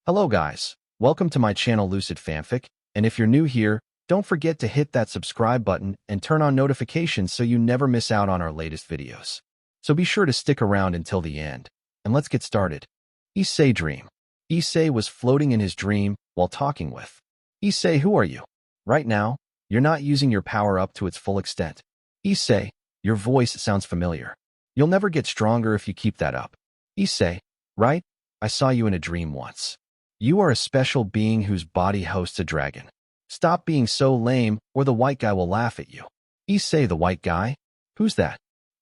Hello guys, welcome to my channel Lucid Fanfic, and if you're new here, don't forget to hit that subscribe button and turn on notifications so you never miss out on our latest videos. So be sure to stick around until the end, and let's get started. Issei dream. Issei was floating in his dream while talking with. Issei, who are you? Right now, you're not using your power up to its full extent. Issei, your voice sounds familiar. You'll never get stronger if you keep that up. Issei, right? I saw you in a dream once. You are a special being whose body hosts a dragon. Stop being so lame or the white guy will laugh at you. Issei, the white guy? Who's that?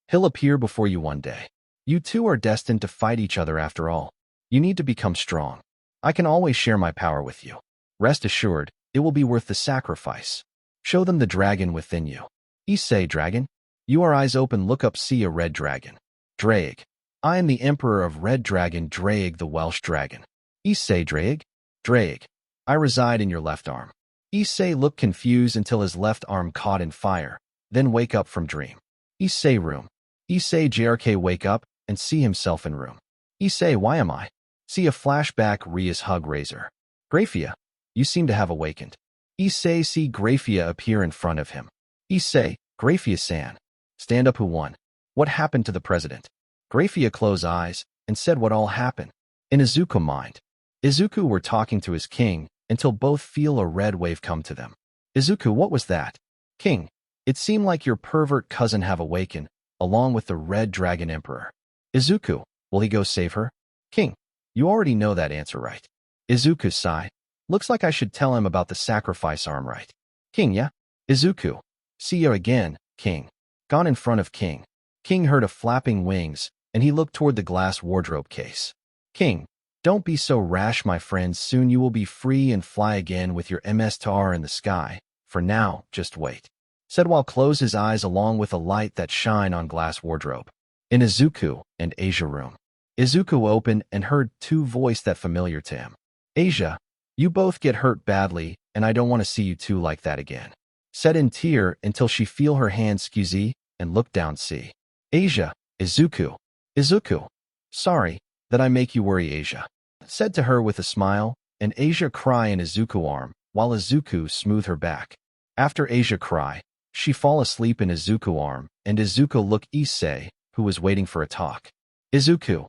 He'll appear before you one day. You two are destined to fight each other after all. You need to become strong. I can always share my power with you. Rest assured, it will be worth the sacrifice. Show them the dragon within you. Issei, dragon? You are eyes open, look up, see a red dragon. Draig. I am the emperor of Red Dragon, Draig the Welsh dragon. Issei, Draig? Draig. I reside in your left arm. Issei looked confused until his left arm caught in fire, then wake up from dream. Issei room. Issei JRK wake up and see himself in room. Issei, why am I? See a flashback, Rias hug Razor. Graphia, you seem to have awakened. Issei see Graphia appear in front of him. Issei, Graphia-san. Stand up, who won? What happened to the president? Graphia closed eyes and said what all happened. In Izuku mind. Izuku were talking to his king until both feel a red wave come to them. Izuku, what was that? King, it seemed like your pervert cousin have awakened, along with the Red Dragon Emperor. Izuku, will he go save her? King, you already know that answer, right? Izuku sigh. Looks like I should tell him about the sacrifice arm, right? King, yeah? Izuku, see you again, King. Gone in front of King. King heard a flapping wings, and he looked toward the glass wardrobe case. King, don't be so rash, my friends. Soon you will be free and fly again with your MSTR in the sky. For now, just wait. Said while close his eyes along with a light that shine on glass wardrobe. In Izuku and Asia room. Izuku opened and heard two voice that familiar to him. Asia, you both get hurt badly, and I don't want to see you two like that again. Said in tear until she feel her hand squeeze and look down see. Asia, Izuku. Izuku. Sorry that I make you worry, Asia. Said to her with a smile, and Asia cry in Izuku arm, while Izuku smooth her back. After Asia cry, she fall asleep in Izuku arm, and Izuku look Issei, who was waiting for a talk. Izuku.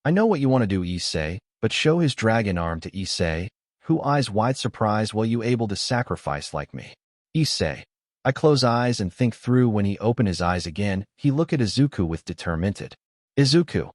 I know what you want to do, Issei, but show his dragon arm to Issei, who eyes wide surprise, will you able to sacrifice like me? Issei. I close eyes and think through. When he open his eyes again, he look at Izuku with determined. Izuku.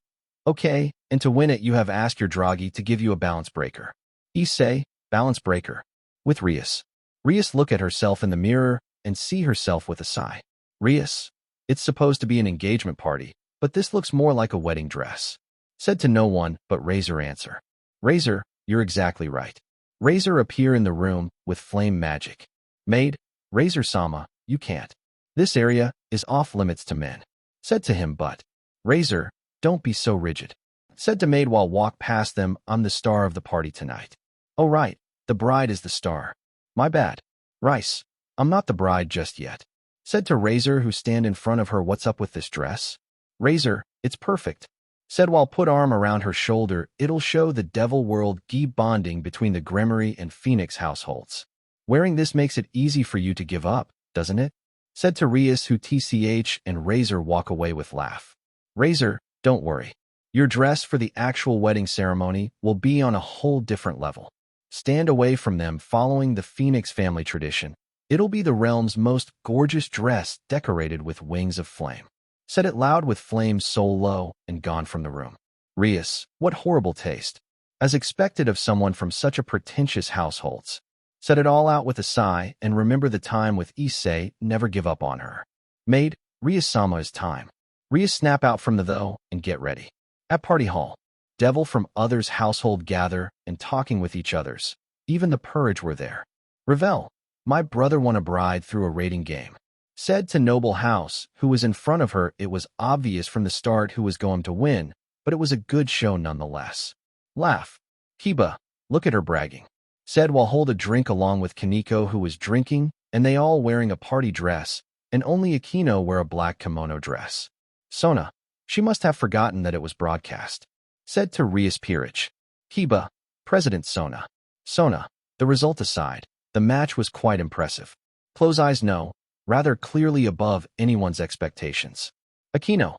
Okay, and to win it you have asked your Draghi to give you a balance breaker. Issei, balance breaker. With Rias. Rias look at herself in the mirror and see herself with a sigh. Rias. It's supposed to be an engagement party, but this looks more like a wedding dress. Said to no one but Razor answer. Razor, you're exactly right. Razor appear in the room with flame magic. Maid, Razor-sama, you can't. This area is off limits to men. Said to him but. Razor, don't be so rigid. Said to maid while walk past them, I'm the star of the party tonight. Oh right, the bride is the star. My bad. Rice, I'm not the bride just yet. Said to Razor who stand in front of her, what's up with this dress? Razor, it's perfect. Said while put arm around her shoulder, it'll show the devil world gi bonding between the Gremory and Phoenix households. Wearing this makes it easy for you to give up, doesn't it? Said to Rias who TCH and Razor walk away with laugh. Razor, don't worry. Your dress for the actual wedding ceremony will be on a whole different level. Stand away from them following the Phoenix family tradition. It'll be the realm's most gorgeous dress decorated with wings of flame. Said it loud with flames so low and gone from the room. Rias, what horrible taste. As expected of someone from such a pretentious households. Said it all out with a sigh and remember the time with Issei, never give up on her. Maid, Rias-sama is time. Rias snap out from the though and get ready. At party hall, devil from others' household gather and talking with each others. Even the purge were there. Revel, my brother won a bride through a rating game. Said to noble house, who was in front of her, it was obvious from the start who was going to win, but it was a good show nonetheless. Laugh. Kiba, look at her bragging. Said while hold a drink along with Kaneko who was drinking, and they all wearing a party dress, and only Akeno wear a black kimono dress. Sona, she must have forgotten that it was broadcast. Said to Rias Peerage. Kiba, President Sona. Sona, the result aside, the match was quite impressive. Close eyes no, rather clearly above anyone's expectations. Akeno,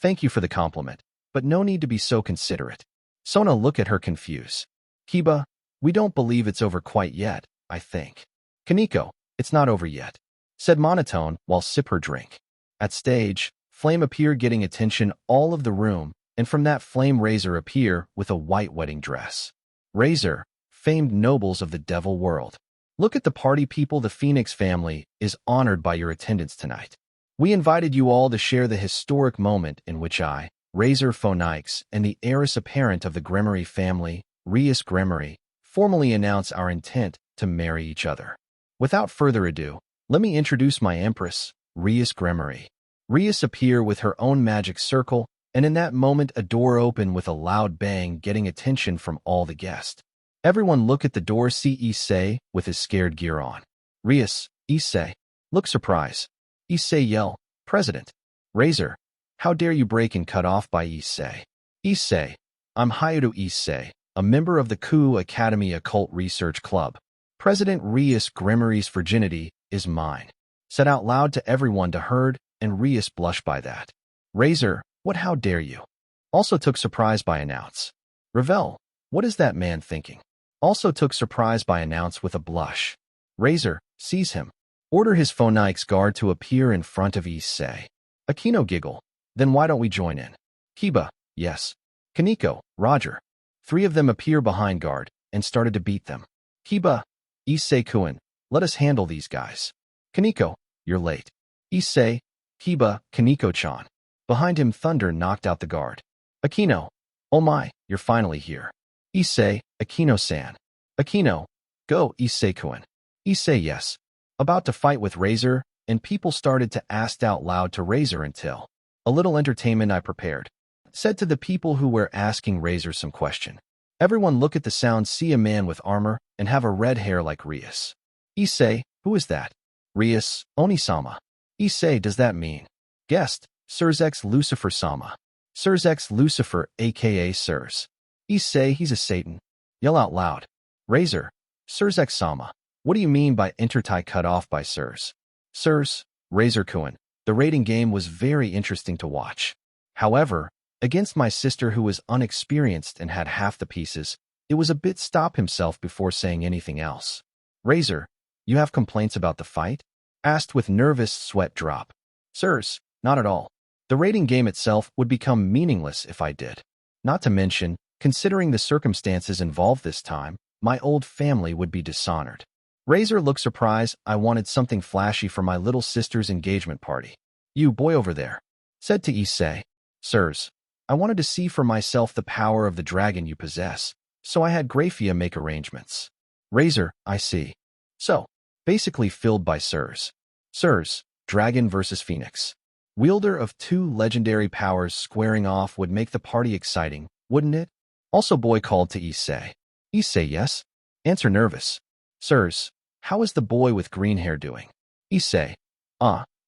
thank you for the compliment, but no need to be so considerate. Sona looked at her confused. Kiba, we don't believe it's over quite yet, I think. Kaneko, it's not over yet, said monotone while sip her drink. At stage, Flame appear getting attention all of the room, and from that Flame Razor appear with a white wedding dress. Razor, famed nobles of the devil world. Look at the party people. The Phoenix family is honored by your attendance tonight. We invited you all to share the historic moment in which I, Razor Phoenix, and the heiress apparent of the Gremory family, Rias Gremory, formally announce our intent to marry each other. Without further ado, let me introduce my empress, Rias Gremory. Rias appear with her own magic circle, and in that moment a door opened with a loud bang, getting attention from all the guests. Everyone look at the door, see Issei with his scared gear on. Rias, Issei, look surprised. Issei yell, President. Razor, how dare you break and cut off by Issei. Issei, I'm Hyodo Issei, a member of the Ku Academy Occult Research Club. President Rias Gremory's virginity is mine. Said out loud to everyone to heard, and Rias blushed by that. Razor, what how dare you? Also took surprise by announce. Revel, what is that man thinking? Also took surprise by announce with a blush. Razor, seize him. Order his Phoenix guard to appear in front of Issei. Akeno giggle, then why don't we join in? Kiba, yes. Kaneko, Roger. Three of them appear behind guard, and started to beat them. Kiba, Issei-kun, let us handle these guys. Kaneko, you're late. Issei, Kiba, Kaneko-chan. Behind him Thunder knocked out the guard. Akeno, oh my, you're finally here. Issei, Akeno-san. Akeno, go, Issei-kun. Issei, yes. About to fight with Razor, and people started to ask out loud to Razor until a little entertainment I prepared. Said to the people who were asking Razor some question. Everyone look at the sound, see a man with armor, and have a red hair like Rias. Issei, who is that? Rias, Onisama. Issei, does that mean? Guest, Sirs X Lucifer Sama. Sirs X Lucifer, aka Sirs. Issei, he's a Satan. Yell out loud. Razor, Sirs X Sama. What do you mean by intertie cut off by Sirs? Sirs, Razor-kun, the rating game was very interesting to watch. However, against my sister who was unexperienced and had half the pieces, it was a bit stop himself before saying anything else. Razor, you have complaints about the fight? Asked with nervous sweat drop. Sirs, not at all. The rating game itself would become meaningless if I did. Not to mention, considering the circumstances involved this time, my old family would be dishonored. Razor looked surprised. I wanted something flashy for my little sister's engagement party. You boy over there. Said to Issei. Sirs, I wanted to see for myself the power of the dragon you possess, so I had Graphia make arrangements. Razor, I see. So, basically filled by Sirs. Sirs, Dragon versus Phoenix. Wielder of two legendary powers squaring off would make the party exciting, wouldn't it? Also boy called to Issei. Issei, yes? Answer nervous. Sirs, how is the boy with green hair doing? Issei.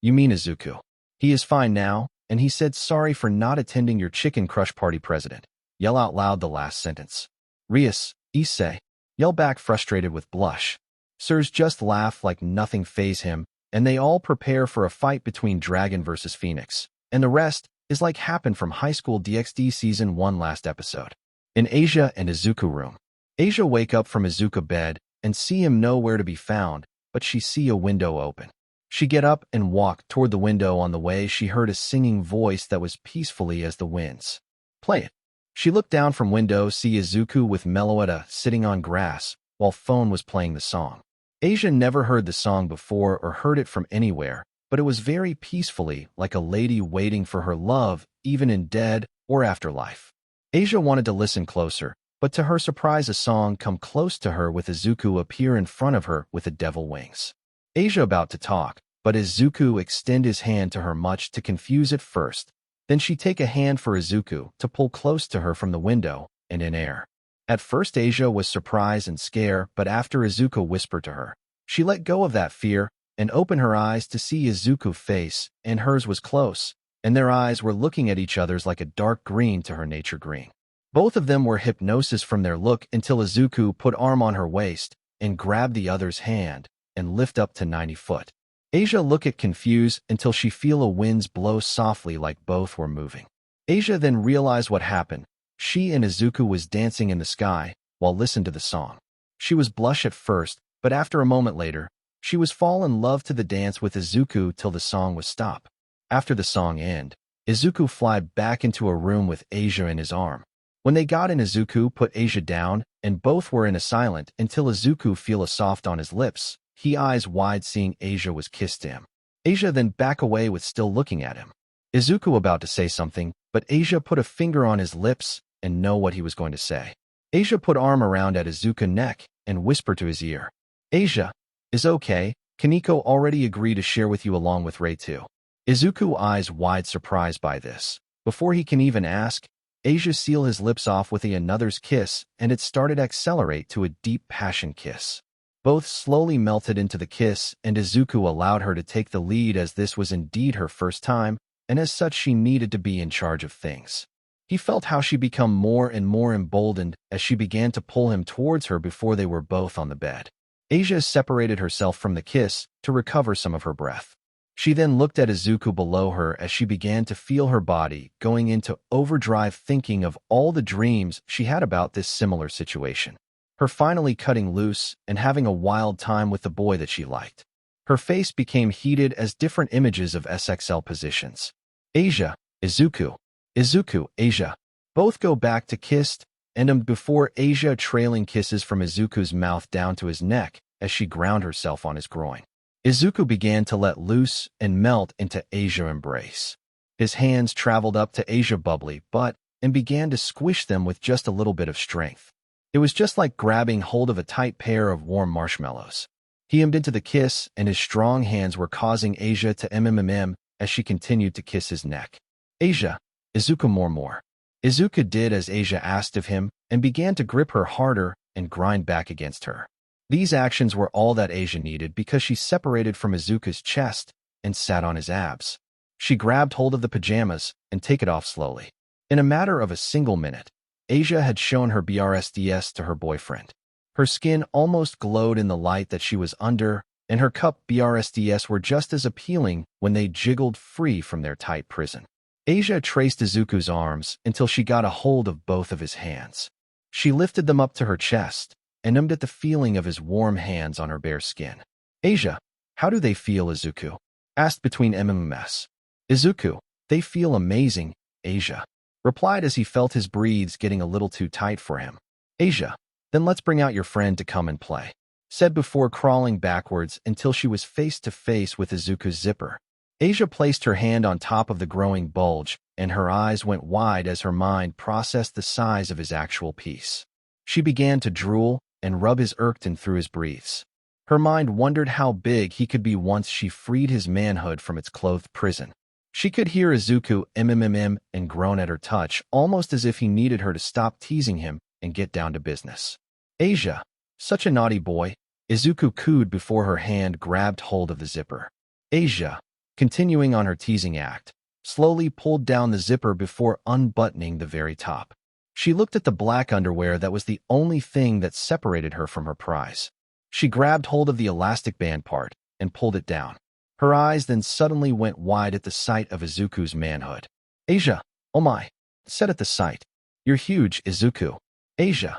You mean Izuku. He is fine now, and he said sorry for not attending your chicken crush party. President. Yell out loud the last sentence. Rias, Issei. Yell back frustrated with blush. Sirs just laugh like nothing faze him, and they all prepare for a fight between Dragon versus Phoenix, and the rest is like happened from Highschool DXD Season 1 last episode. In Asia and Izuku room. Asia wake up from Izuku bed, and see him nowhere to be found, but she see a window open. She get up and walk toward the window. On the way she heard a singing voice that was peacefully as the winds. Play it. She looked down from window, see Izuku with Meloetta sitting on grass, while phone was playing the song. Asia never heard the song before or heard it from anywhere, but it was very peacefully like a lady waiting for her love, even in dead or afterlife. Asia wanted to listen closer, but to her surprise a song come close to her with Izuku appear in front of her with the devil wings. Asia about to talk, but Izuku extend his hand to her much to confuse at first. Then she take a hand for Izuku to pull close to her from the window and in air. At first Asia was surprised and scared, but after Izuku whispered to her, she let go of that fear and opened her eyes to see Izuku's face, and hers was close, and their eyes were looking at each other's like a dark green to her nature green. Both of them were hypnosis from their look until Izuku put arm on her waist and grabbed the other's hand and lift up to 90 foot. Asia looked at confused until she feel a winds blow softly like both were moving. Asia then realized what happened. She and Izuku was dancing in the sky while listening to the song. She was blush at first, but after a moment later, she was fall in love to the dance with Izuku till the song was stopped. After the song ended, Izuku flied back into a room with Asia in his arm. When they got in, Izuku put Asia down, and both were in a silent until Izuku feel a soft on his lips. He eyes wide seeing Asia was kissed him. Asia then back away with still looking at him. Izuku about to say something, but Asia put a finger on his lips and know what he was going to say. Asia put arm around at Izuku's neck and whispered to his ear. Asia, is okay, Kaneko already agreed to share with you along with Ray too. Izuku eyes wide surprised by this. Before he can even ask, Asia sealed his lips off with another's kiss, and it started to accelerate to a deep passion kiss. Both slowly melted into the kiss, and Izuku allowed her to take the lead as this was indeed her first time, and as such she needed to be in charge of things. He felt how she become more and more emboldened as she began to pull him towards her before they were both on the bed. Asia separated herself from the kiss to recover some of her breath. She then looked at Izuku below her as she began to feel her body going into overdrive, thinking of all the dreams she had about this similar situation. Her finally cutting loose and having a wild time with the boy that she liked. Her face became heated as different images of SXL positions. Asia, Izuku, Izuku, Asia. Both go back to kissed, and before Asia trailing kisses from Izuku's mouth down to his neck as she ground herself on his groin. Izuku began to let loose and melt into Asia's embrace. His hands traveled up to Asia's bubbly butt and began to squish them with just a little bit of strength. It was just like grabbing hold of a tight pair of warm marshmallows. He aimed into the kiss, and his strong hands were causing Asia to mmm as she continued to kiss his neck. Asia, Izuku more. Izuku did as Asia asked of him and began to grip her harder and grind back against her. These actions were all that Asia needed because she separated from Izuku's chest and sat on his abs. She grabbed hold of the pajamas and take it off slowly. In a matter of a single minute, Asia had shown her BRSDS to her boyfriend. Her skin almost glowed in the light that she was under, and her cup BRSDS were just as appealing when they jiggled free from their tight prison. Asia traced Izuku's arms until she got a hold of both of his hands. She lifted them up to her chest and numbed at the feeling of his warm hands on her bare skin. Asia, how do they feel, Izuku? Asked between MMS. Izuku, they feel amazing, Asia replied as he felt his breathes getting a little too tight for him. Asia, then let's bring out your friend to come and play, said before crawling backwards until she was face to face with Izuku's zipper. Asia placed her hand on top of the growing bulge, and her eyes went wide as her mind processed the size of his actual piece. She began to drool and rub his Erkton through his breathes. Her mind wondered how big he could be once she freed his manhood from its clothed prison. She could hear Izuku mmm and groan at her touch, almost as if he needed her to stop teasing him and get down to business. Asia, such a naughty boy, Izuku cooed before her hand grabbed hold of the zipper. Asia, continuing on her teasing act, slowly pulled down the zipper before unbuttoning the very top. She looked at the black underwear that was the only thing that separated her from her prize. She grabbed hold of the elastic band part and pulled it down. Her eyes then suddenly went wide at the sight of Izuku's manhood. Asia, oh my, said at the sight. You're huge, Izuku. Asia,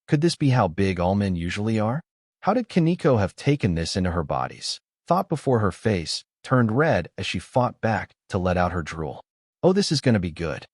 could this be how big all men usually are? How did Kaneko have taken this into her bodies? Thought before her face turned red as she fought back to let out her drool. Oh, this is going to be good.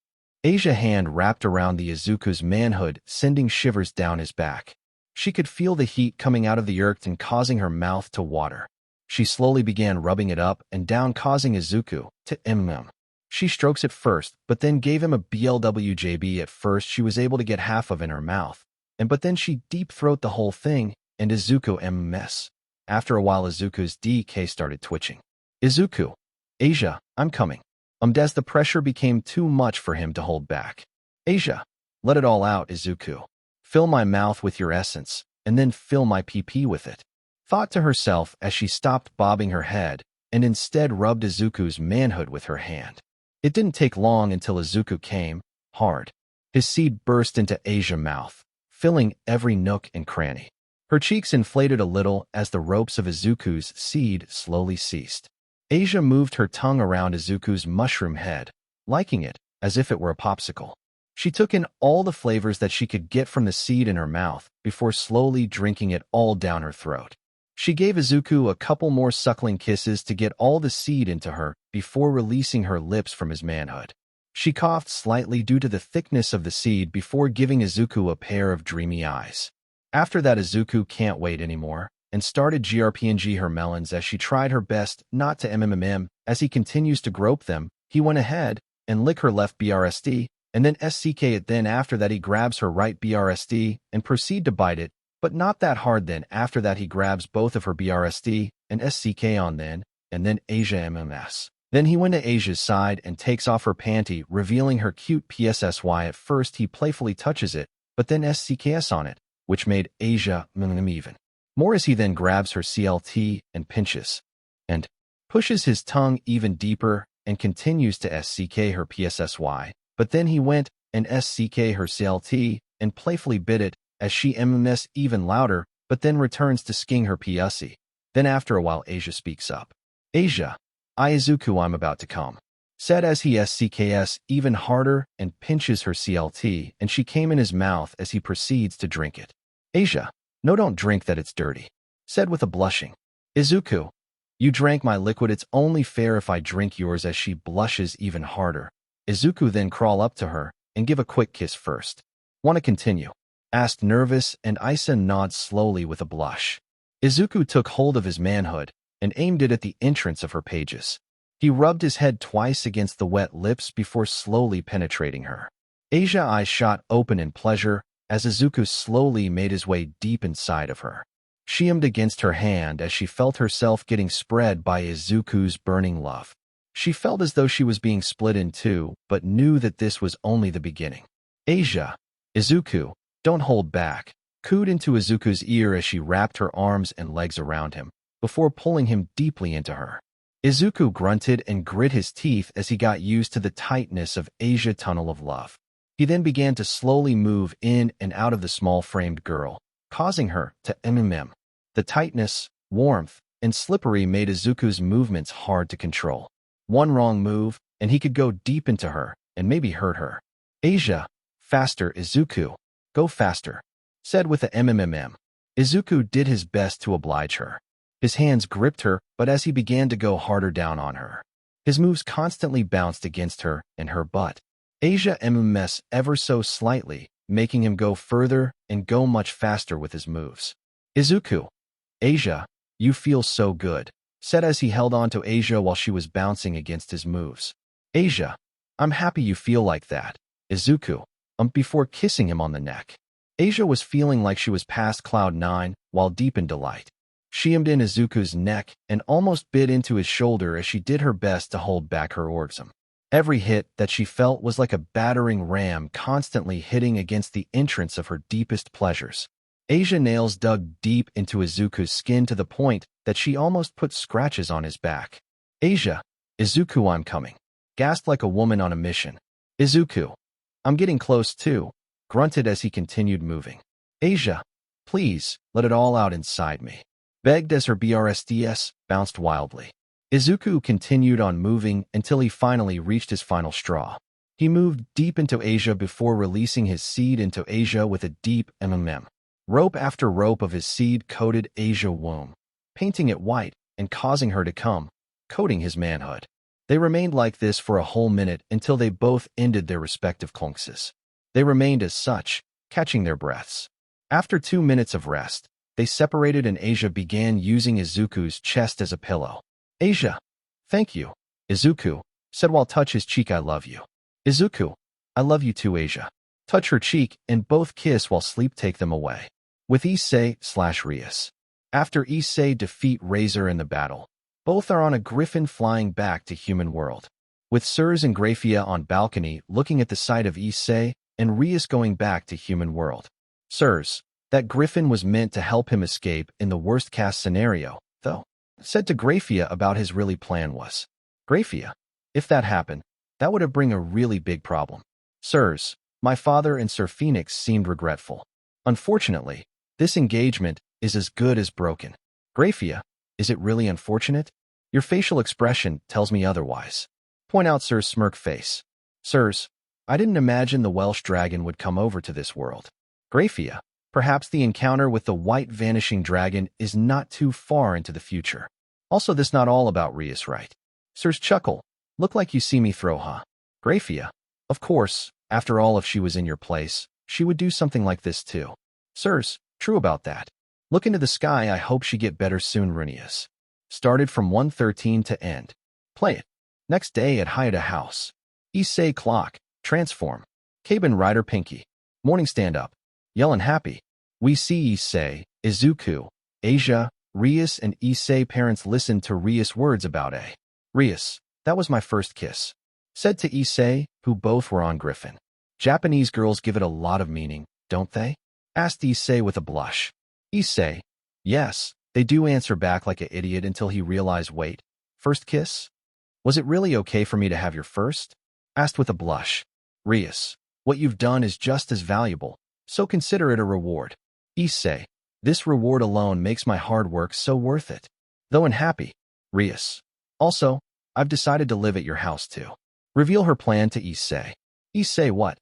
Asia's hand wrapped around the Izuku's manhood, sending shivers down his back. She could feel the heat coming out of the Erkton causing her mouth to water. She slowly began rubbing it up and down, causing Izuku to She strokes it first, but then gave him a BLWJB. At first she was able to get half of in her mouth, but then she deep throat the whole thing, and Izuku mess. After a while Izuku's DK started twitching. Izuku, Asia, I'm coming. As the pressure became too much for him to hold back. Asia, let it all out, Izuku. Fill my mouth with your essence, and then fill my PP with it. Thought to herself as she stopped bobbing her head and instead rubbed Izuku's manhood with her hand. It didn't take long until Izuku came hard. His seed burst into Asia's mouth, filling every nook and cranny. Her cheeks inflated a little as the ropes of Izuku's seed slowly ceased. Asia moved her tongue around Izuku's mushroom head, liking it as if it were a popsicle. She took in all the flavors that she could get from the seed in her mouth before slowly drinking it all down her throat. She gave Izuku a couple more suckling kisses to get all the seed into her before releasing her lips from his manhood. She coughed slightly due to the thickness of the seed before giving Izuku a pair of dreamy eyes. After that, Izuku can't wait anymore and started grpng her melons as she tried her best not to mmm. As he continues to grope them, he went ahead and lick her left BRSD and then SCK it. Then after that he grabs her right BRSD and proceed to bite it, but not that hard. Then after that he grabs both of her BRSD and SCK on and then Asia MMS. Then he went to Asia's side and takes off her panty, revealing her cute PSSY. At first he playfully touches it, but then SCKS on it, which made Asia even more as he then grabs her CLT and pinches and pushes his tongue even deeper and continues to SCK her PSSY, but then he went and SCK her CLT and playfully bit it as she MMS even louder, but then returns to sking her PSC. Then after a while Asia speaks up. Asia, Izuku, I'm about to come, said as he SCKS even harder and pinches her CLT, and she came in his mouth as he proceeds to drink it. Asia, no, don't drink that, it's dirty, said with a blushing. Izuku, you drank my liquid, it's only fair if I drink yours, as she blushes even harder. Izuku then crawl up to her and give a quick kiss first. Want to continue? Asked nervous, and Issei nods slowly with a blush. Izuku took hold of his manhood and aimed it at the entrance of her pages. He rubbed his head twice against the wet lips before slowly penetrating her. Asia's eyes shot open in pleasure as Izuku slowly made his way deep inside of her. She hummed against her hand as she felt herself getting spread by Izuku's burning love. She felt as though she was being split in two, but knew that this was only the beginning. Asia, Izuku, don't hold back, cooed into Izuku's ear as she wrapped her arms and legs around him, before pulling him deeply into her. Izuku grunted and grit his teeth as he got used to the tightness of Asia's tunnel of love. He then began to slowly move in and out of the small-framed girl, causing her to mmm. The tightness, warmth, and slippery made Izuku's movements hard to control. One wrong move, and he could go deep into her and maybe hurt her. Asia, faster, Izuku, go faster, said with a mmm. Izuku did his best to oblige her. His hands gripped her, but as he began to go harder down on her, his moves constantly bounced against her and her butt. Asia MMS ever so slightly, making him go further and go much faster with his moves. Izuku, Asia, you feel so good, said as he held on to Asia while she was bouncing against his moves. Asia, I'm happy you feel like that. Izuku, before kissing him on the neck. Asia was feeling like she was past cloud 9 while deep in delight. She hummed in Izuku's neck and almost bit into his shoulder as she did her best to hold back her orgasm. Every hit that she felt was like a battering ram constantly hitting against the entrance of her deepest pleasures. Asia's nails dug deep into Izuku's skin to the point that she almost put scratches on his back. Asia, Izuku, I'm coming, gasped like a woman on a mission. Izuku, I'm getting close too, grunted as he continued moving. Asia, please, let it all out inside me, begged as her BRSDS bounced wildly. Izuku continued on moving until he finally reached his final straw. He moved deep into Asia before releasing his seed into Asia with a deep mmm. Rope after rope of his seed coated Asia's womb, painting it white and causing her to come, coating his manhood. They remained like this for a whole minute until they both ended their respective clunks. They remained as such, catching their breaths. After 2 minutes of rest, they separated and Asia began using Izuku's chest as a pillow. Asia, thank you, Izuku, said while touch his cheek. I love you. Izuku, I love you too. Asia, touch her cheek and both kiss while sleep take them away. With Issei/Rias. After Issei defeat Razor in the battle, both are on a griffin flying back to human world. With Sirs and Grafia on balcony looking at the sight of Issei and Rias going back to human world. Sirs, that griffin was meant to help him escape in the worst case scenario, though, said to Grafia about his really plan was. Grafia, if that happened, that would have bring a really big problem. Sirs, My father and Sir Phoenix seemed regretful. Unfortunately, this engagement is as good as broken. Graphia, is it really unfortunate? Your facial expression tells me otherwise. Point out Sir's smirk face. Sirs, I didn't imagine the Welsh dragon would come over to this world. Graphia, perhaps the encounter with the white vanishing dragon is not too far into the future. Also, this not all about Rias, right? Sir's chuckle. Look like you see me throw, huh? Graphia, of course, after all, if she was in your place, she would do something like this too. Sirs, true about that. Look into the sky, I hope she get better soon, Runius. Started from 1:13 to end. Play it. Next day at Hyodo House. Issei clock, transform. Kaban rider Pinky. Morning stand up. Yellin' happy. We see Issei, Izuku, Asia, Rias and Issei parents listen to Rias' words about A. Rias, that was my first kiss. Said to Issei, who both were on Griffin. Japanese girls give it a lot of meaning, don't they? Asked Issei with a blush. Issei, yes, they do, answer back like an idiot until he realized, wait, first kiss? Was it really okay for me to have your first? Asked with a blush. Rias, what you've done is just as valuable, so consider it a reward. Issei, this reward alone makes my hard work so worth it. Though unhappy. Rias, also, I've decided to live at your house too. Reveal her plan to Issei. Issei, what?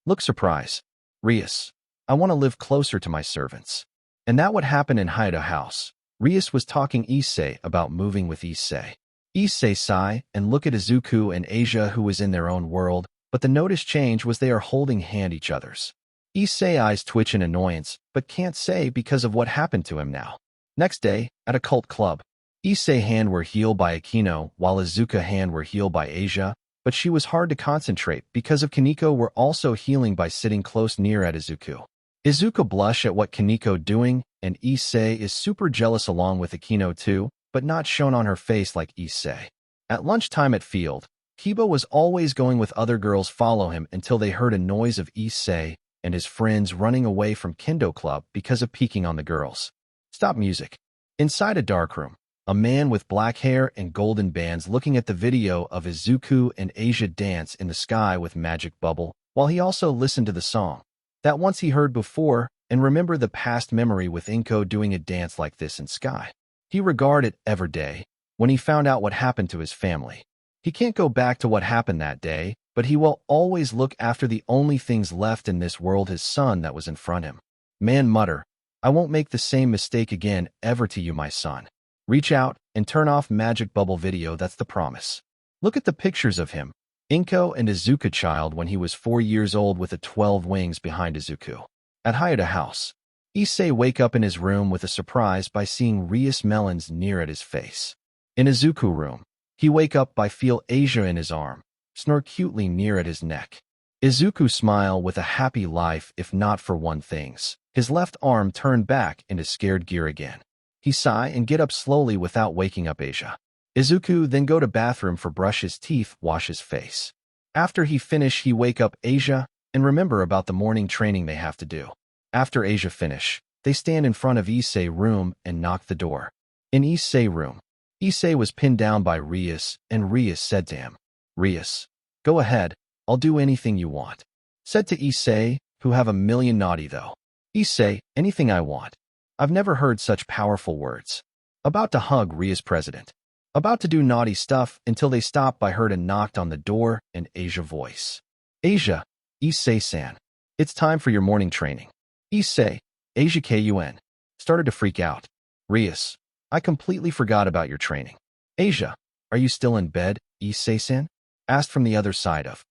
Look surprised. Rias, I want to live closer to my servants. And that would happen in Hyodo House. Rias was talking Issei about moving with Issei. Issei sigh and look at Izuku and Asia, who was in their own world, but the noticed change was they are holding hand each other's. Issei eyes twitch in annoyance, but can't say because of what happened to him now. Next day, at a cult club, Issei hand were healed by Akeno, while Izuku hand were healed by Asia, but she was hard to concentrate because of Kaneko were also healing by sitting close near at Izuku. Izuku blush at what Kaneko doing, and Issei is super jealous along with Akeno too, but not shown on her face like Issei. At lunchtime at field, Kiba was always going with other girls follow him until they heard a noise of Issei and his friends running away from Kendo Club because of peeking on the girls. Stop music. Inside a darkroom, a man with black hair and golden bands looking at the video of Izuku and Asia dance in the sky with Magic Bubble, while he also listened to the song that once he heard before and remember the past memory with Inko doing a dance like this in sky. He regarded every day when he found out what happened to his family. He can't go back to what happened that day, but he will always look after the only things left in this world, his son that was in front of him. Man mutter, I won't make the same mistake again ever to you, my son. Reach out and turn off Magic Bubble video, that's the promise. Look at the pictures of him, Inko and Izuku child when he was 4 years old with the 12 wings behind Izuku. At Hyodo House, Issei wake up in his room with a surprise by seeing Rias melons near at his face. In Izuku room, he wake up by feel Asia in his arm, snore cutely near at his neck. Izuku smile with a happy life if not for one things. His left arm turned back into scared gear again. He sigh and get up slowly without waking up Asia. Izuku then go to bathroom for brush his teeth, wash his face. After he finish, he wake up Asia and remember about the morning training they have to do. After Asia finish, they stand in front of Issei room and knock the door. In Issei room, Issei was pinned down by Rias, and Rias said to him, Rias, go ahead, I'll do anything you want. Said to Issei, who have a million naughty though. Issei, anything I want. I've never heard such powerful words. About to hug Rias president. About to do naughty stuff until they stopped by heard a knocked on the door and Asia voice. Asia, Issei-san, it's time for your morning training. Issei, Asia Kun, started to freak out. Rias, I completely forgot about your training. Asia, are you still in bed, Issei-san? Asked from the other side of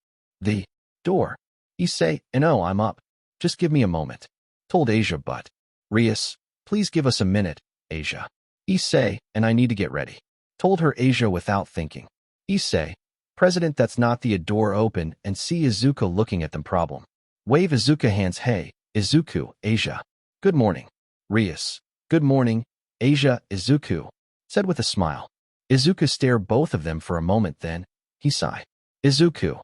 the door. Issei, no, I'm up. Just give me a moment. Told Asia, but Rias, please give us a minute, Asia. Issei, and I need to get ready. Told her Asia without thinking. Issei, president, that's not the door open and see Izuku looking at them problem. Wave Izuku hands, hey, Izuku, Asia. Good morning. Rias, good morning, Asia, Izuku, said with a smile. Izuku stared both of them for a moment, then he sighed. Izuku,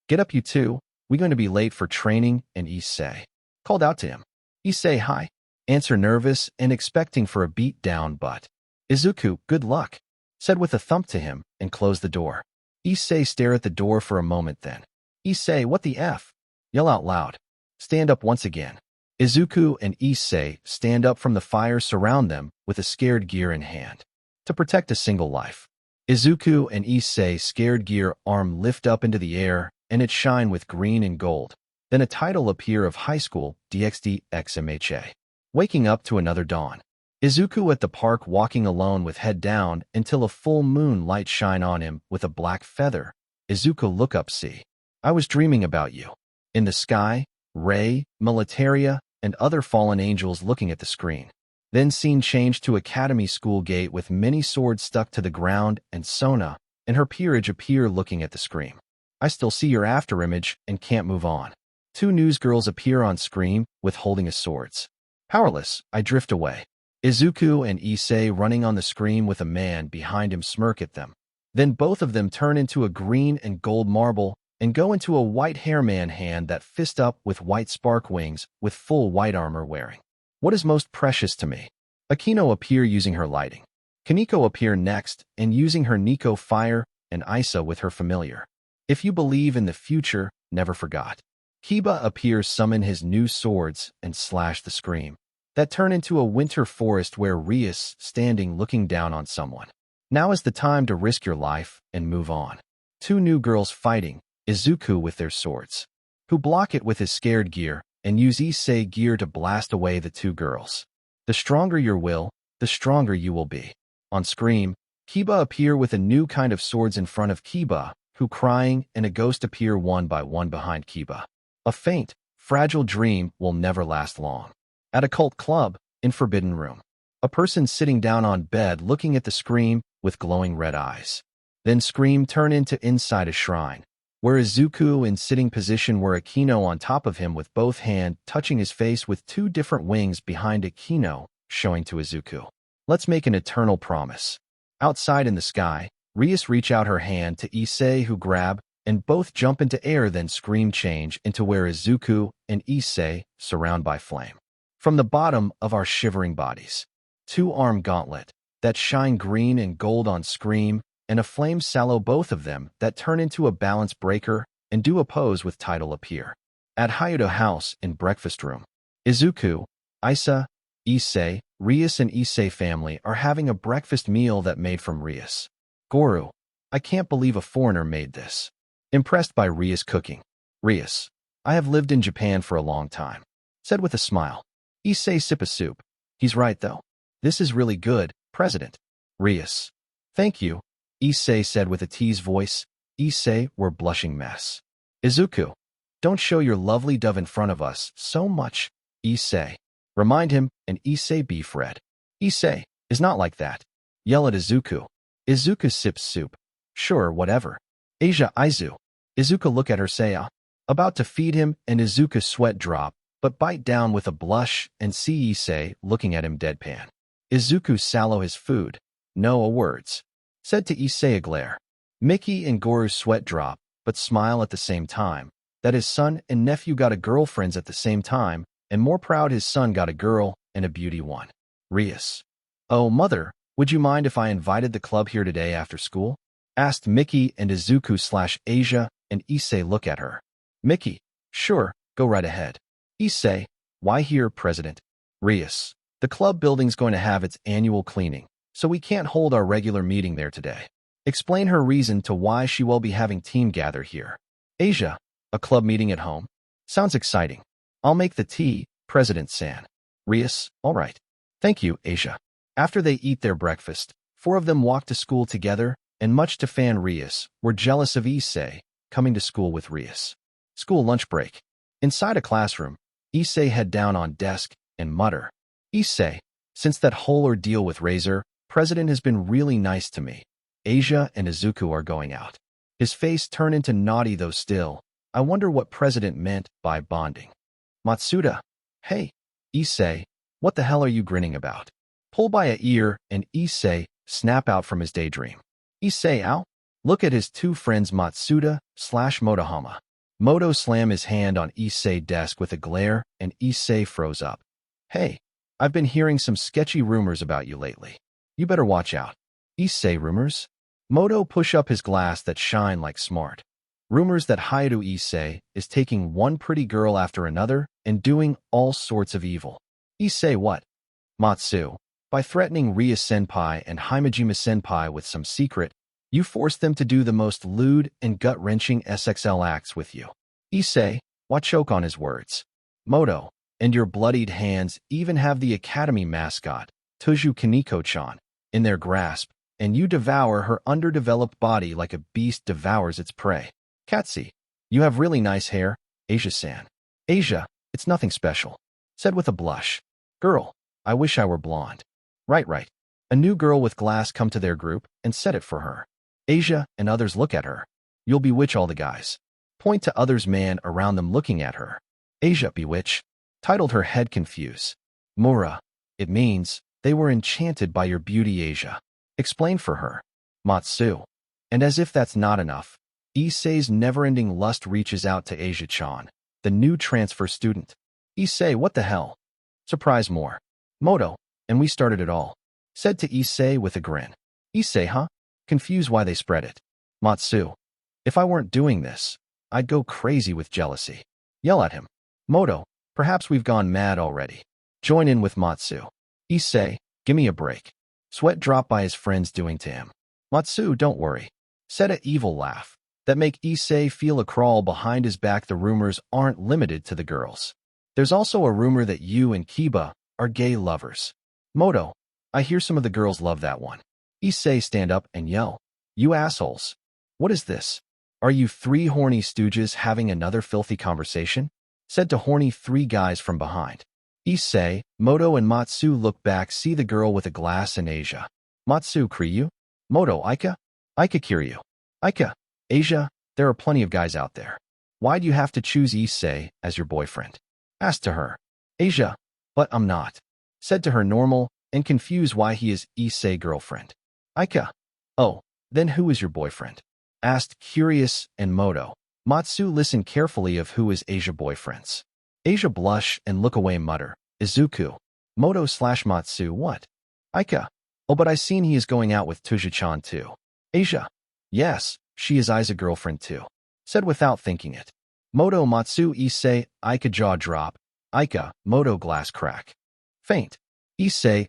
get up you two, we going to be late for training, and Issei called out to him. Issei, hi. Answer nervous and expecting for a beat down, but Izuku, good luck, said with a thump to him and closed the door. Issei stared at the door for a moment, then Issei, what the F? Yell out loud. Stand up once again. Izuku and Issei stand up from the fire, surround them with a scared gear in hand. To protect a single life. Izuku and Issei scared gear arm lift up into the air, and it shine with green and gold. Then a title appear of Highschool DXD XMHA. Waking up to another dawn. Izuku at the park walking alone with head down until a full moon light shine on him with a black feather. Izuku look up, see. I was dreaming about you. In the sky, Rei, Militaria, and other fallen angels looking at the screen. Then scene changed to Academy school gate with many swords stuck to the ground, and Sona and her peerage appear looking at the screen. I still see your afterimage and can't move on. Two newsgirls appear on screen with holding a swords. Powerless, I drift away. Izuku and Issei running on the screen with a man behind him smirk at them. Then both of them turn into a green and gold marble and go into a white hair man hand that fist up with white spark wings with full white armor wearing. What is most precious to me? Akeno appear using her lighting. Kaneko appear next and using her Nico fire, and Isa with her familiar. If you believe in the future, never forgot. Kiba appears summon his new swords and slash the scream. That turn into a winter forest where Rias standing looking down on someone. Now is the time to risk your life and move on. Two new girls fighting, Izuku with their swords. Who block it with his scared gear and use Issei gear to blast away the two girls. The stronger your will, the stronger you will be. On screen, Kiba appear with a new kind of swords in front of Kiba, who crying, and a ghost appear one by one behind Kiba. A faint, fragile dream will never last long. At a cult club, in Forbidden Room. A person sitting down on bed looking at the screen with glowing red eyes. Then scream turn into inside a shrine, where Izuku in sitting position where Akeno on top of him with both hand touching his face with two different wings behind Akeno, showing to Izuku. Let's make an eternal promise. Outside in the sky, Rias reach out her hand to Issei who grab, and both jump into air then scream change into where Izuku and Issei surround by flame. From the bottom of our shivering bodies. Two-arm gauntlet, that shine green and gold on scream, and a flame sallow both of them that turn into a balance breaker and do a pose with title appear. At Hyodo house in breakfast room. Izuku, Isa, Issei, Rias and Issei family are having a breakfast meal that made from Rias. Goru, I can't believe a foreigner made this. Impressed by Rias cooking. Rias, I have lived in Japan for a long time. Said with a smile. Issei sip a soup. He's right though. This is really good, President. Rias. Thank you. Issei said with a tease voice. Issei were blushing mess. Izuku. Don't show your lovely dove in front of us so much. Issei. Remind him, and Issei be Fred. Issei is not like that. Yell at Izuku. Izuku sips soup. Sure, whatever. Asia Izu. Izuku look at her Seiya. About to feed him, and Izuku sweat drop, but bite down with a blush and see Issei looking at him deadpan. Izuku sallow his food. No words. Said to Issei a glare. Mickey and Goru sweat drop, but smile at the same time. That his son and nephew got a girlfriends at the same time, and more proud his son got a girl and a beauty one. Rias. Oh, mother, would you mind if I invited the club here today after school? Asked Mickey and Izuku/Asia, and Issei look at her. Mickey. Sure, go right ahead. Issei. Why here, President? Rias. The club building's going to have its annual cleaning, so we can't hold our regular meeting there today. Explain her reason to why she will be having team gather here. Asia. A club meeting at home? Sounds exciting. I'll make the tea, President San. Rias. All right. Thank you, Asia. After they eat their breakfast, four of them walk to school together, and much to Fan Rias, were jealous of Issei, coming to school with Rias. School lunch break. Inside a classroom, Issei head down on desk and mutter. Issei, since that whole ordeal with Razor, President has been really nice to me. Asia and Izuku are going out. His face turned into naughty though still. I wonder what President meant by bonding. Matsuda. Hey. Issei, what the hell are you grinning about? Pull by a ear and Issei snap out from his daydream. Issei ow? Look at his two friends Matsuda/Motohama. Moto slam his hand on Issei's desk with a glare, and Issei froze up. Hey, I've been hearing some sketchy rumors about you lately. You better watch out. Issei rumors? Moto push up his glass that shine like smart. Rumors that Hyodo Issei is taking one pretty girl after another and doing all sorts of evil. Issei what? Matsu. By threatening Ria Senpai and Himejima Senpai with some secret, you force them to do the most lewd and gut-wrenching SXL acts with you. Issei, why choke on his words? Moto, and your bloodied hands even have the academy mascot, Tuju Kaneko-chan, in their grasp, and you devour her underdeveloped body like a beast devours its prey. Katsi, you have really nice hair, Asia-san. Asia, it's nothing special. Said with a blush. Girl, I wish I were blonde. Right. A new girl with glass come to their group and set it for her. Asia and others look at her. You'll bewitch all the guys. Point to others man around them looking at her. Asia bewitch. Titled her head confuse. Mura. It means, they were enchanted by your beauty Asia. Explain for her. Matsu. And as if that's not enough, Issei's never-ending lust reaches out to Asia-chan, the new transfer student. Issei, what the hell? Surprise more. Moto, and we started it all. Said to Issei with a grin. Issei, huh? Confused why they spread it. Matsu. If I weren't doing this, I'd go crazy with jealousy. Yell at him. Moto, perhaps we've gone mad already. Join in with Matsu. Issei, give me a break. Sweat drop by his friends doing to him. Matsu, don't worry. Said a evil laugh that make Issei feel a crawl behind his back. The rumors aren't limited to the girls. There's also a rumor that you and Kiba are gay lovers. Moto, I hear some of the girls love that one. Issei stand up and yell. You assholes. What is this? Are you three horny stooges having another filthy conversation? Said to horny three guys from behind. Issei, Moto and Matsu look back, see the girl with a glass in Asia. Matsu Kiryu? Moto Aika? Aika Kiryu. Aika. Asia, there are plenty of guys out there. Why do you have to choose Issei as your boyfriend? Asked to her. Asia, but I'm not. Said to her normal and confused why he is Issei girlfriend. Aika. Oh, then who is your boyfriend? Asked curious and Moto. Matsu listened carefully of who is Asia boyfriends. Asia blush and look away mutter. Izuku. Moto / Matsu what? Aika. Oh, but I seen he is going out with Tuju-chan too. Asia. Yes, she is Isa's girlfriend too. Said without thinking it. Moto Matsu Issei, Aika jaw drop. Aika, Moto glass crack. Faint. Issei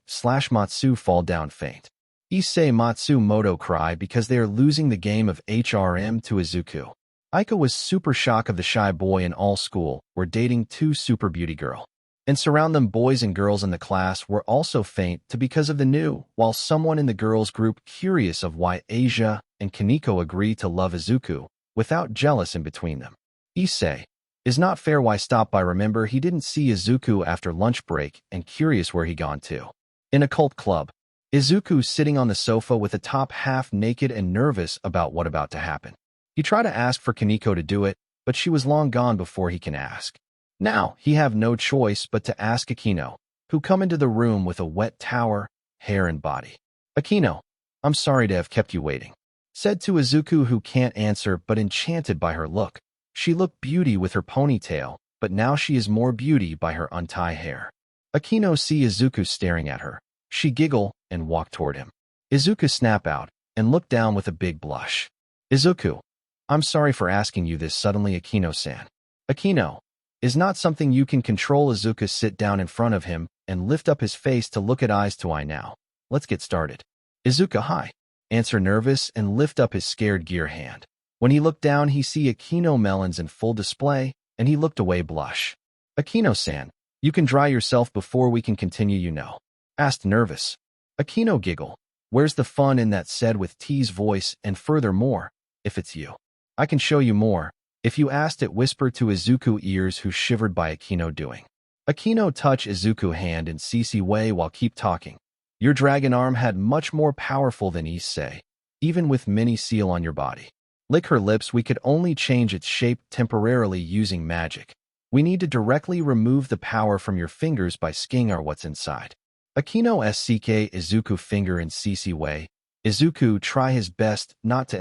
/ Matsu fall down faint. Issei Matsu Moto cry because they are losing the game of HRM to Izuku. Aika was super shock of the shy boy in all school were dating two super beauty girl. And surround them boys and girls in the class were also faint to because of the new, while someone in the girls group curious of why Asia and Kaneko agree to love Izuku, without jealous in between them. Issei. Is not fair why stop by remember he didn't see Izuku after lunch break and curious where he gone to. In a cult club. Izuku sitting on the sofa with the top half naked and nervous about what about to happen. He tried to ask for Kaneko to do it, but she was long gone before he can ask. Now, he have no choice but to ask Akeno, who come into the room with a wet towel, hair and body. Akeno, I'm sorry to have kept you waiting. Said to Izuku who can't answer but enchanted by her look. She looked beauty with her ponytail, but now she is more beauty by her untie hair. Akeno see Izuku staring at her. She giggle and walk toward him. Izuku snap out and look down with a big blush. Izuku, I'm sorry for asking you this suddenly Akeno-san. Akeno, is not something you can control. Izuku sit down in front of him and lift up his face to look at eyes to eye now. Let's get started. Izuku hi. Answer nervous and lift up his scared gear hand. When he looked down he see Akeno melons in full display and he looked away blush. Akeno-san, you can dry yourself before we can continue you know. Asked nervous. Akeno giggle. Where's the fun in that said with tease voice and furthermore, if it's you. I can show you more. If you asked it whisper to Izuku ears who shivered by Akeno doing. Akeno touch Izuku hand in CC way while keep talking. Your dragon arm had much more powerful than Issei, even with mini seal on your body. Lick her lips we could only change its shape temporarily using magic. We need to directly remove the power from your fingers by sking or what's inside. Akeno SCK Izuku finger in CC way. Izuku try his best not to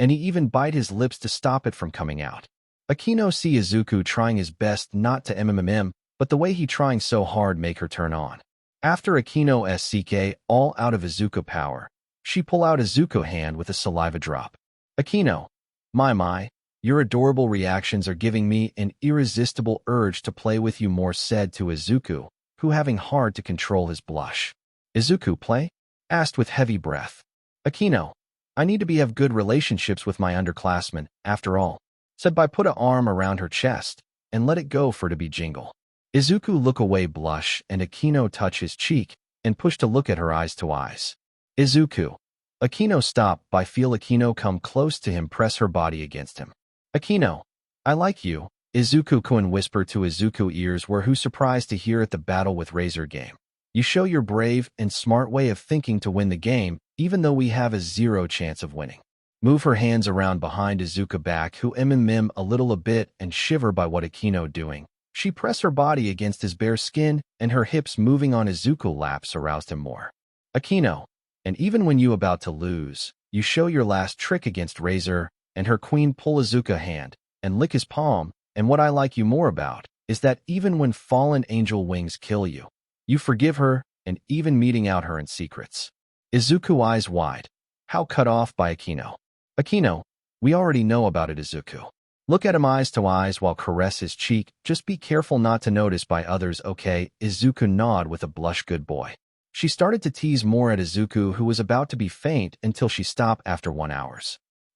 and he even bite his lips to stop it from coming out. Akeno see Izuku trying his best not to but the way he trying so hard make her turn on. After Akeno SCK all out of Izuku power, she pull out Izuku hand with a saliva drop. Akeno, my, Your adorable reactions are giving me an irresistible urge to play with you more, said to Izuku, who having hard to control his blush. Izuku, play? Asked with heavy breath. Akeno, I need to have good relationships with my underclassmen, after all, said by put a arm around her chest and let it go for to be jingle. Izuku look away blush and Akeno touch his cheek and push to look at her eyes to eyes. Izuku. Akeno stop by feel Akeno come close to him press her body against him. Akeno, I like you, Izuku-kun whisper to Izuku ears were who surprised to hear at the battle with Razor game. You show your brave and smart way of thinking to win the game, even though we have a 0 chance of winning. Move her hands around behind Izuku back who mmm a little a bit and shiver by what Akeno doing. She press her body against his bare skin and her hips moving on Izuku laps aroused him more. Akeno, and even when you about to lose, you show your last trick against Razor, and her queen pull Izuku hand and lick his palm, and what I like you more about is that even when fallen angel wings kill you, you forgive her and even meeting out her in secrets. Izuku eyes wide. How cut off by Akeno. Akeno, we already know about it, Izuku. Look at him eyes to eyes while caress his cheek, just be careful not to notice by others, okay? Izuku nod with a blush, good boy. She started to tease more at Izuku who was about to be faint until she stopped after 1 hour.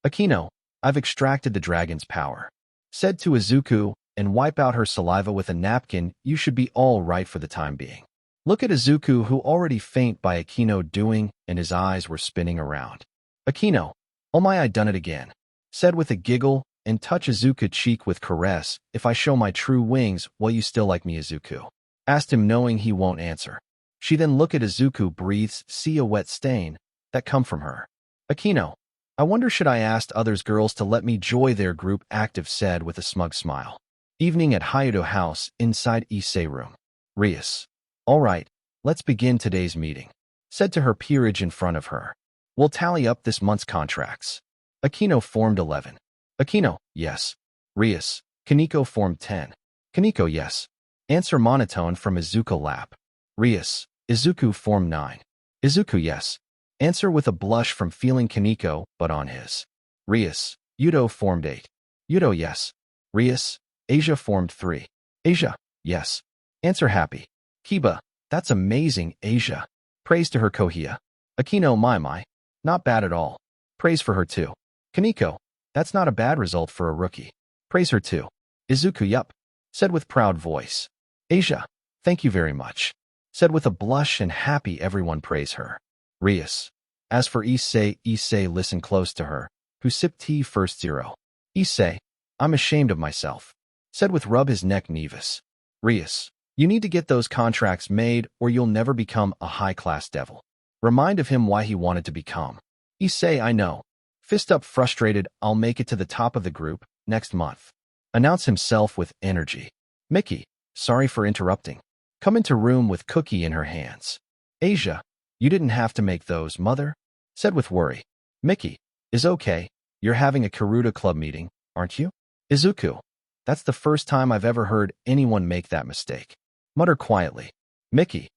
Akeno, I've extracted the dragon's power. Said to Izuku, and wipe out her saliva with a napkin, you should be all right for the time being. Look at Izuku who already faint by Akeno doing, and his eyes were spinning around. Akeno, oh my, I done it again. Said with a giggle, and touch Izuku cheek with caress, if I show my true wings, will you still like me, Izuku? Asked him knowing he won't answer. She then look at Izuku breathes, see a wet stain that come from her. Akeno, I wonder should I ask others girls to let me join their group, active said with a smug smile. Evening at Hyodo house, inside Issei room. Rias. All right, let's begin today's meeting. Said to her peerage in front of her. We'll tally up this month's contracts. Akeno formed 11. Akeno, yes. Rias. Kaneko formed 10. Kaneko, yes. Answer monotone from Izuku lap. Rias. Izuku formed 9. Izuku, yes. Answer with a blush from feeling Kaneko, but on his. Rias. Hyodo formed 8. Hyodo, yes. Rias. Asia formed 3. Asia, yes. Answer happy. Kiba, that's amazing, Asia. Praise to her Kohia. Akeno, my. Not bad at all. Praise for her too. Kaneko, that's not a bad result for a rookie. Praise her too. Izuku, yup. Said with proud voice. Asia, thank you very much. Said with a blush and happy everyone praise her. Rias. As for Issei, listen close to her, who sipped tea first 0. Issei, I'm ashamed of myself. Said with rub his neck Nevis. Rias. You need to get those contracts made or you'll never become a high-class devil. Remind of him why he wanted to become. Issei, I know. Fist up frustrated, I'll make it to the top of the group next month. Announce himself with energy. Mickey, sorry for interrupting. Come into room with cookie in her hands. Asia, you didn't have to make those, mother. Said with worry. Mickey, is okay. You're having a Karuta club meeting, aren't you? Izuku, that's the first time I've ever heard anyone make that mistake. Mutter quietly. Mickey,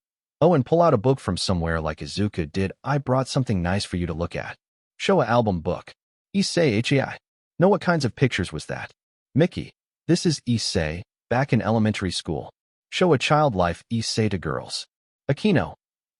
oh, and pull out a book from somewhere like Izuku did. I brought something nice for you to look at. Show a album book. Issei, Hei. Know what kinds of pictures was that? Mickey, this is Issei, back in elementary school. Show a child life Issei to girls. Akeno,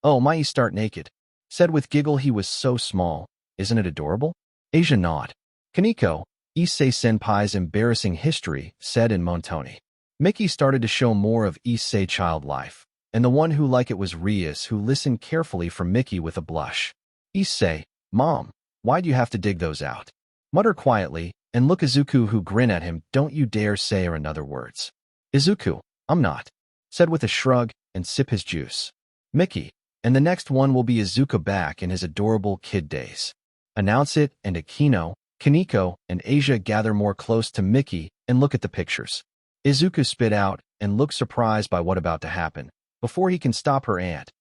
oh my, start naked. Said with giggle he was so small. Isn't it adorable? Asia nod. Kaneko, Issei senpai's embarrassing history, said in monotony. Mickey started to show more of Issei child life, and the one who like it was Rias who listened carefully from Mickey with a blush. Issei, Mom, why'd you have to dig those out? Mutter quietly, and look Izuku who grin at him, don't you dare say or another words. Izuku, I'm not. Said with a shrug, and sip his juice. Mickey, and the next one will be Izuku back in his adorable kid days. Announce it, and Akeno, Kaneko, and Asia gather more close to Mickey and look at the pictures. Izuku spit out and look surprised by what about to happen, before he can stop her aunt.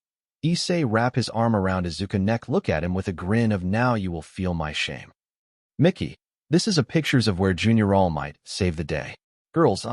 Issei wrap his arm around Izuku's neck, look at him with a grin of now you will feel my shame. Mickey, this is a pictures of where Junior All Might save the day. Girls,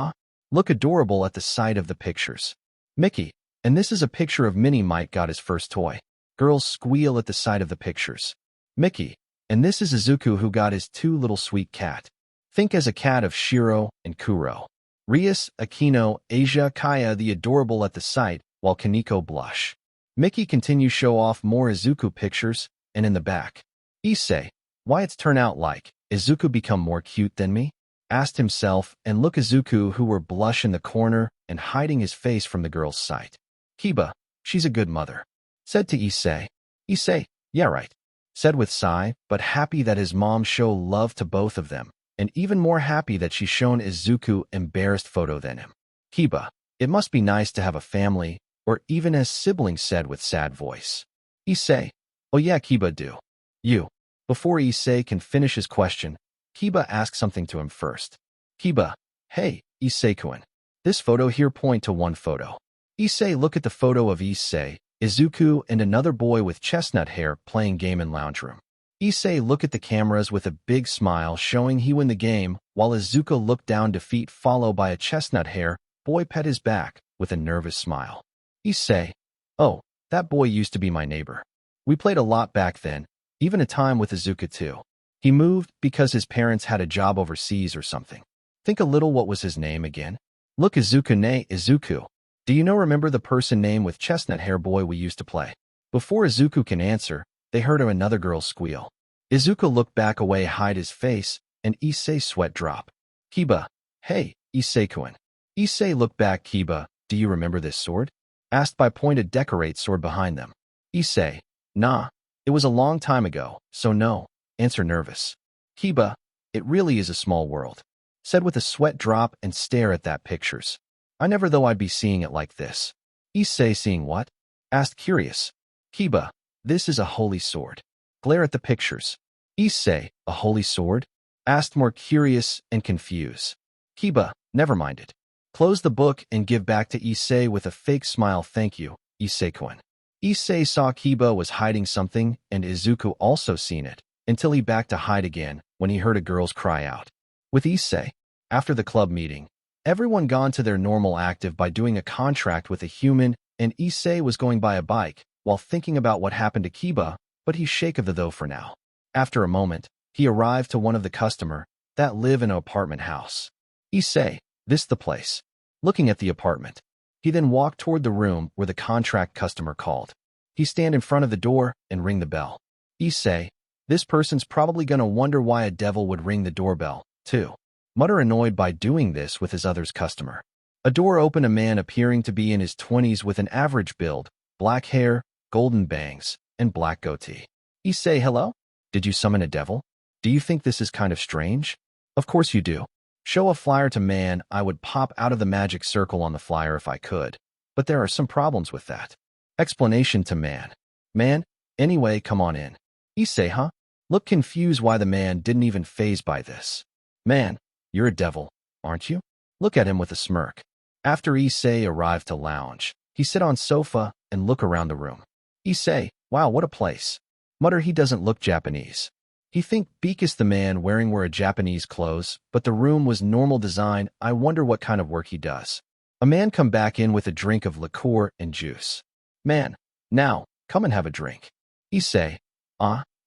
look adorable at the sight of the pictures. Mickey, and this is a picture of Minnie Might got his first toy. Girls squeal at the sight of the pictures. Mickey, and this is Izuku who got his 2 little sweet cat. Think as a cat of Shiro and Kuro. Rias, Akeno, Asia, Kaya the adorable at the sight, while Kaneko blush. Mickey continues show off more Izuku pictures, and in the back. Issei, why it's turn out like, Izuku become more cute than me? Asked himself, and look Izuku who were blush in the corner and hiding his face from the girl's sight. Kiba, she's a good mother. Said to Issei. Issei, yeah right. Said with sigh, but happy that his mom show love to both of them, and even more happy that she's shown Izuku embarrassed photo than him. Kiba, it must be nice to have a family, or even as siblings said with sad voice. Issei, oh yeah Kiba do. You. Before Issei can finish his question, Kiba asks something to him first. Kiba, hey, Issei-kun. This photo here point to one photo. Issei look at the photo of Issei, Izuku and another boy with chestnut hair playing game in lounge room. Issei look at the cameras with a big smile showing he win the game, while Izuku looked down defeat followed by a chestnut hair boy pet his back with a nervous smile. Issei, oh, that boy used to be my neighbor. We played a lot back then, even a time with Izuku too. He moved because his parents had a job overseas or something. Think a little what was his name again? Look Izuku nay Izuku. Do you know remember the person name with chestnut hair boy we used to play? Before Izuku can answer, they heard another girl squeal. Izuku looked back away hide his face, and Issei sweat drop. Kiba, hey, Issei-kun. Issei looked back Kiba, do you remember this sword? Asked by pointed decorate sword behind them. Issei, nah, it was a long time ago, so no. Answer nervous. Kiba, it really is a small world. Said with a sweat drop and stare at that pictures. I never thought I'd be seeing it like this. Issei seeing what? Asked curious. Kiba, this is a holy sword. Glare at the pictures. Issei, a holy sword? Asked more curious and confused. Kiba, never mind it. Close the book and give back to Issei with a fake smile thank you, Issei-kun. Issei saw Kiba was hiding something and Izuku also seen it, until he backed to hide again when he heard a girl's cry out. With Issei, after the club meeting, everyone gone to their normal active by doing a contract with a human, and Issei was going by a bike, while thinking about what happened to Kiba, but he's shake of the though for now. After a moment, he arrived to one of the customer that live in an apartment house. Issei, this the place. Looking at the apartment, he then walked toward the room where the contract customer called. He stand in front of the door and ring the bell. Issei, this person's probably gonna wonder why a devil would ring the doorbell, too. Mutter annoyed by doing this with his other's customer. A door opened a man appearing to be in his 20s with an average build, black hair, golden bangs, and black goatee. Issei, hello? Did you summon a devil? Do you think this is kind of strange? Of course you do. Show a flyer to man, I would pop out of the magic circle on the flyer if I could. But there are some problems with that. Explanation to man. Man, anyway, come on in. Issei, huh? Look confused why the man didn't even faze by this. Man, you're a devil, aren't you? Look at him with a smirk. After Issei arrived to lounge, he sit on sofa and look around the room. Issei, wow, what a place. Mutter he doesn't look Japanese. He think Beakus the man wearing were a Japanese clothes, but the room was normal design. I wonder what kind of work he does. A man come back in with a drink of liqueur and juice. Man, now, come and have a drink. Issei,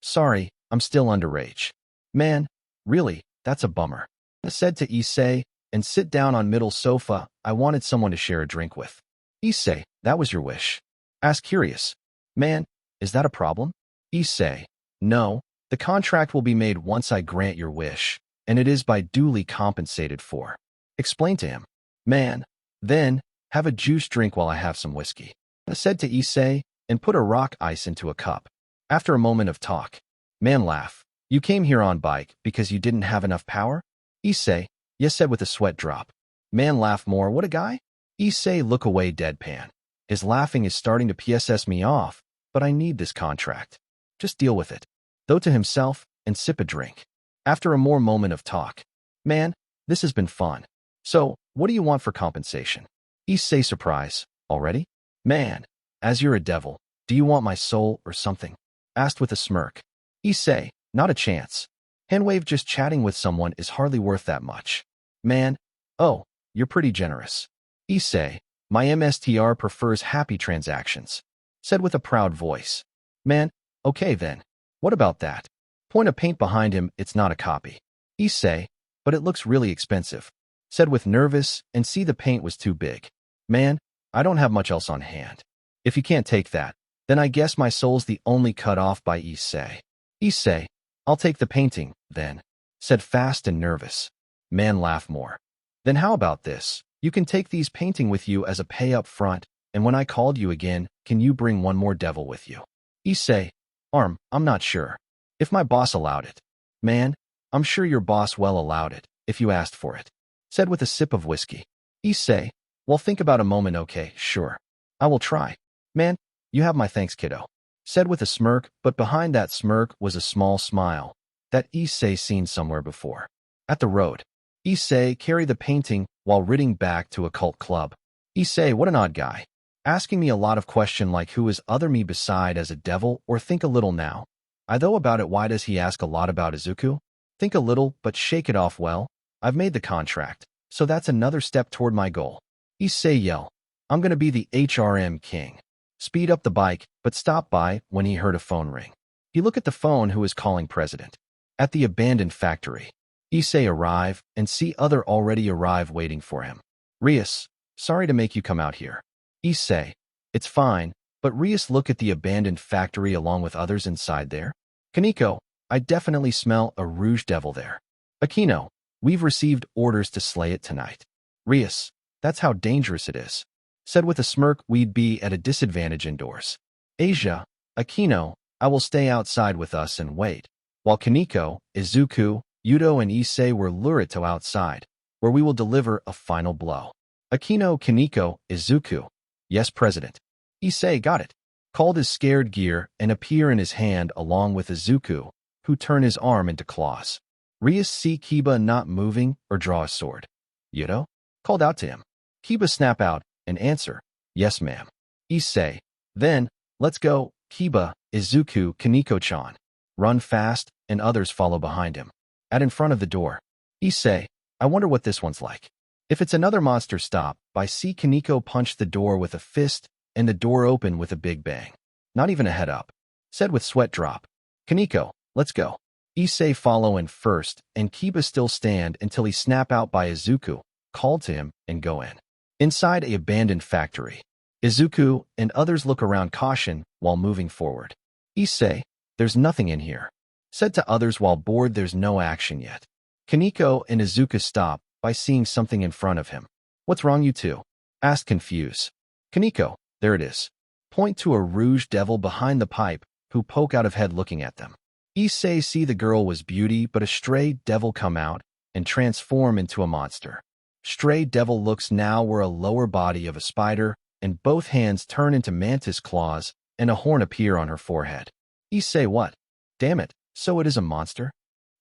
sorry, I'm still underage. Man, really, that's a bummer. I said to Issei, and sit down on middle sofa, I wanted someone to share a drink with. Issei, that was your wish. Ask curious. Man, is that a problem? Issei, no, the contract will be made once I grant your wish, and it is by duly compensated for. Explain to him. Man, then, have a juice drink while I have some whiskey. I said to Issei, and put a rock ice into a cup. After a moment of talk, man laugh. You came here on bike because you didn't have enough power? Issei, yes said with a sweat drop. Man laugh more, what a guy? Issei look away deadpan. His laughing is starting to PSS me off, but I need this contract. Just deal with it. Though to himself, and sip a drink. After a more moment of talk. Man, this has been fun. So, what do you want for compensation? Issei surprise, already? Man, as you're a devil, do you want my soul or something? Asked with a smirk. Issei, not a chance. Handwave just chatting with someone is hardly worth that much. Man, oh, you're pretty generous. Issei, my MSTR prefers happy transactions. Said with a proud voice. Man, okay then. What about that? Point of paint behind him, it's not a copy. Issei, but it looks really expensive. Said with nervous, and see the paint was too big. Man, I don't have much else on hand. If you can't take that, then I guess my soul's the only cut off by Issei. Issei, I'll take the painting, then. Said fast and nervous. Man laughed more. Then how about this? You can take these painting with you as a pay up front, and when I called you again, can you bring one more devil with you? Issei, I'm not sure. If my boss allowed it. Man, I'm sure your boss well allowed it, if you asked for it. Said with a sip of whiskey. Issei, well think about a moment, okay, sure. I will try. Man, you have my thanks, kiddo. Said with a smirk, but behind that smirk was a small smile that Issei seen somewhere before. At the road, Issei carried the painting while riding back to a cult club. Issei, what an odd guy. Asking me a lot of question like who is other me beside as a devil or think a little now. I though about it why does he ask a lot about Izuku? Think a little but shake it off well. I've made the contract, so that's another step toward my goal. Issei yell, I'm gonna be the HRM king. Speed up the bike, but stop by when he heard a phone ring. He looked at the phone who was calling president. At the abandoned factory. Issei arrive and see other already arrive waiting for him. Rias, sorry to make you come out here. Issei, it's fine, but Rias look at the abandoned factory along with others inside there. Kaneko, I definitely smell a rouge devil there. Akeno, we've received orders to slay it tonight. Rias, that's how dangerous it is. Said with a smirk we'd be at a disadvantage indoors. Asia, Akeno, I will stay outside with us and wait. While Kaneko, Izuku, Hyodo and Issei were lured to outside, where we will deliver a final blow. Akeno, Kaneko, Izuku. Yes, President. Issei got it. Called his scared gear and appear in his hand along with Izuku, who turn his arm into claws. Rias see Kiba not moving or draw a sword. Hyodo? Called out to him. Kiba snap out and answer, yes ma'am. Issei, then, let's go, Kiba, Izuku, Kaneko-chan. Run fast, and others follow behind him. At in front of the door. Issei, I wonder what this one's like. If it's another monster stop, by see Kaneko punch the door with a fist, and the door open with a big bang. Not even a head up. Said with sweat drop. Kaneko, let's go. Issei follow in first, and Kiba still stand until he snap out by Izuku, called to him, and go in. Inside a abandoned factory. Izuku and others look around caution while moving forward. Issei, there's nothing in here. Said to others while bored there's no action yet. Kaneko and Izuku stop by seeing something in front of him. What's wrong you two? Asked confused. Kaneko, there it is. Point to a rouge devil behind the pipe who poke out of head looking at them. Issei see the girl was beauty but a stray devil come out and transform into a monster. Stray devil looks now were a lower body of a spider and both hands turn into mantis claws and a horn appear on her forehead. Issei what? Damn it, so it is a monster?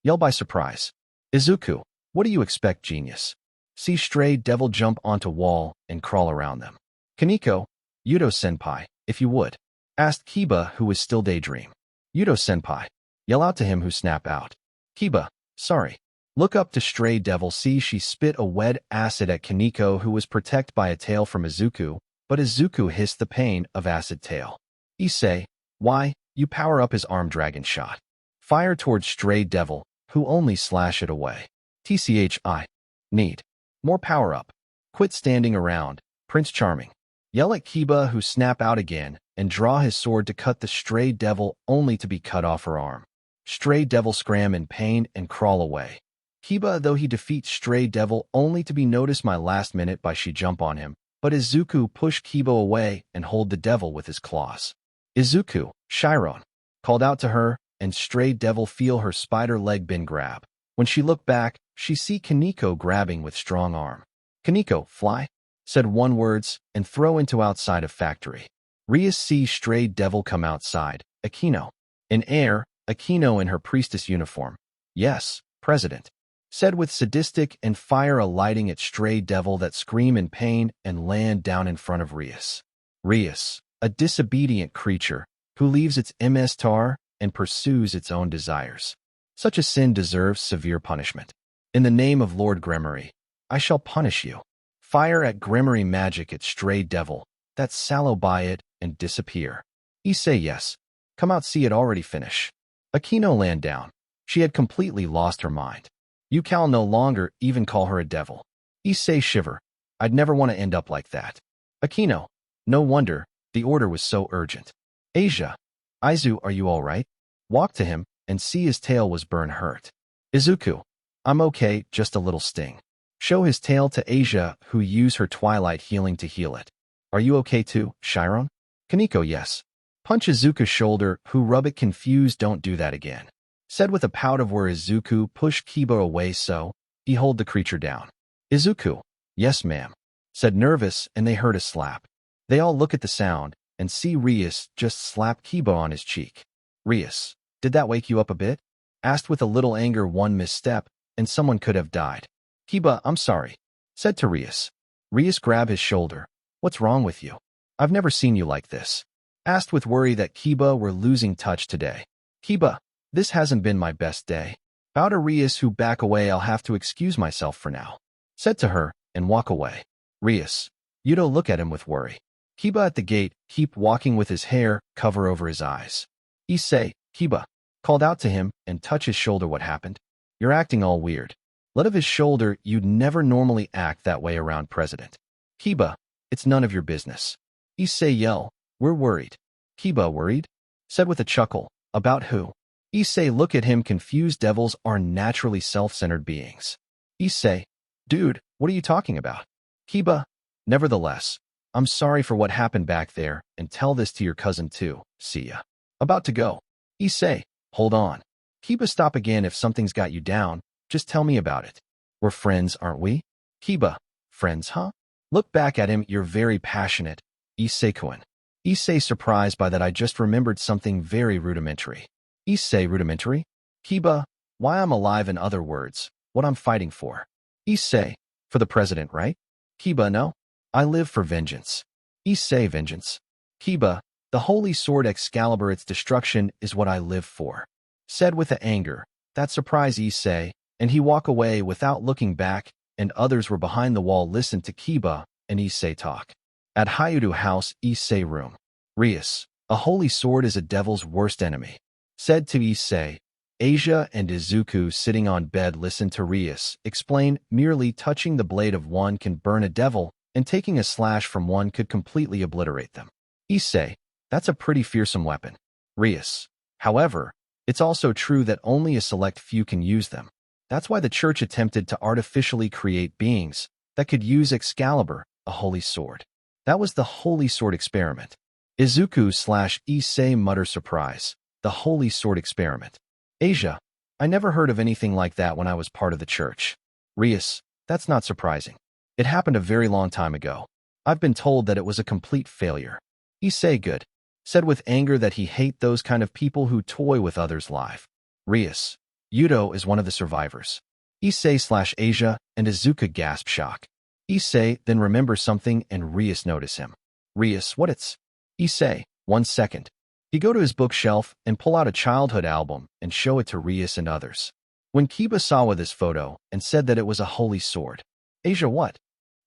Yell by surprise. Izuku, what do you expect, genius? See stray devil jump onto wall and crawl around them. Kaneko, Hyodo-senpai, if you would. Asked Kiba who was still daydream. Hyodo-senpai. Yell out to him who snap out. Kiba, sorry. Look up to stray devil see she spit a wet acid at Kaneko who was protected by a tail from Izuku, but Izuku hissed the pain of acid tail. Issei, why, you power up his arm dragon shot. Fire towards stray devil, who only slash it away. TCHI. Need. More power up. Quit standing around, Prince Charming. Yell at Kiba who snap out again and draw his sword to cut the stray devil only to be cut off her arm. Stray devil scram in pain and crawl away. Kiba though he defeats stray devil only to be noticed my last minute by she jump on him, but Izuku push Kiba away and hold the devil with his claws. Izuku, Chiron, called out to her, and stray devil feel her spider leg been grab. When she looked back, she see Kaneko grabbing with strong arm. Kaneko, fly, said one words, and throw into outside of factory. Rias see stray devil come outside, Akeno. In air, Akeno in her priestess uniform. Yes, President. Said with sadistic and fire alighting at stray devil that scream in pain and land down in front of Rias. Rias, a disobedient creature, who leaves its tar and pursues its own desires. Such a sin deserves severe punishment. In the name of Lord Gremory, I shall punish you. Fire at Gremory magic at stray devil, that sallow by it, and disappear. Issei yes. Come out see it already finish. Akeno land down. She had completely lost her mind. Yukal no longer even call her a devil. Issei shiver. I'd never want to end up like that. Akeno. No wonder, the order was so urgent. Asia. Izu, are you all right? Walk to him and see his tail was burn hurt. Izuku. I'm okay, just a little sting. Show his tail to Asia, who use her twilight healing to heal it. Are you okay too, Chiron? Kaneko, yes. Punch Izuku's shoulder, who rub it confused. Don't do that again. Said with a pout of where Izuku pushed Kiba away so he hold the creature down. Izuku. Yes, ma'am. Said nervous, and they heard a slap. They all look at the sound and see Rias just slap Kiba on his cheek. Rias. Did that wake you up a bit? Asked with a little anger. One misstep, and someone could have died. Kiba, I'm sorry. Said to Rias. Rias grabbed his shoulder. What's wrong with you? I've never seen you like this. Asked with worry that Kiba were losing touch today. Kiba, this hasn't been my best day. Bow to Rias, who back away. I'll have to excuse myself for now. Said to her, and walk away. Rias. Hyodo look at him with worry. Kiba at the gate, keep walking with his hair, cover over his eyes. Issei, Kiba, called out to him and touch his shoulder. What happened? You're acting all weird. Let of his shoulder. You'd never normally act that way around President. Kiba, it's none of your business. Issei yell, we're worried. Kiba worried? Said with a chuckle, about who? Issei look at him confused. Devils are naturally self-centered beings. Issei, dude, what are you talking about? Kiba, nevertheless, I'm sorry for what happened back there, and tell this to your cousin too. See ya. About to go. Issei, hold on. Kiba, stop again. If something's got you down, just tell me about it. We're friends, aren't we? Kiba, friends, huh? Look back at him. You're very passionate. Issei-kun. Issei surprised by that. I just remembered something very rudimentary. Issei, rudimentary? Kiba, why I'm alive, in other words, what I'm fighting for. Issei, for the president, right? Kiba, no. I live for vengeance. Issei, vengeance. Kiba, the holy sword Excalibur, its destruction is what I live for. Said with anger. That surprised Issei, and he walk away without looking back, and others were behind the wall listened to Kiba and Issei talk. At Hyodo house, Issei room. Rias, a holy sword is a devil's worst enemy. Said to Issei. Asia and Izuku sitting on bed listen to Rias explain. Merely touching the blade of one can burn a devil, and taking a slash from one could completely obliterate them. Issei, that's a pretty fearsome weapon. Rias, however, it's also true that only a select few can use them. That's why the church attempted to artificially create beings that could use Excalibur, a holy sword. That was the holy sword experiment. Izuku/Issei mutter surprise. The holy sword experiment. Asia, I never heard of anything like that when I was part of the church. Rias, that's not surprising. It happened a very long time ago. I've been told that it was a complete failure. Issei good. Said with anger that he hate those kind of people who toy with others' life. Rias, Hyodo is one of the survivors. Issei/Asia and Izuku gasp shock. Issei then remembers something and Rias notice him. Rias, what it's? Issei, 1 second. He go to his bookshelf and pull out a childhood album and show it to Rias and others. When Kiba saw with this photo and said that it was a holy sword. Asia, what?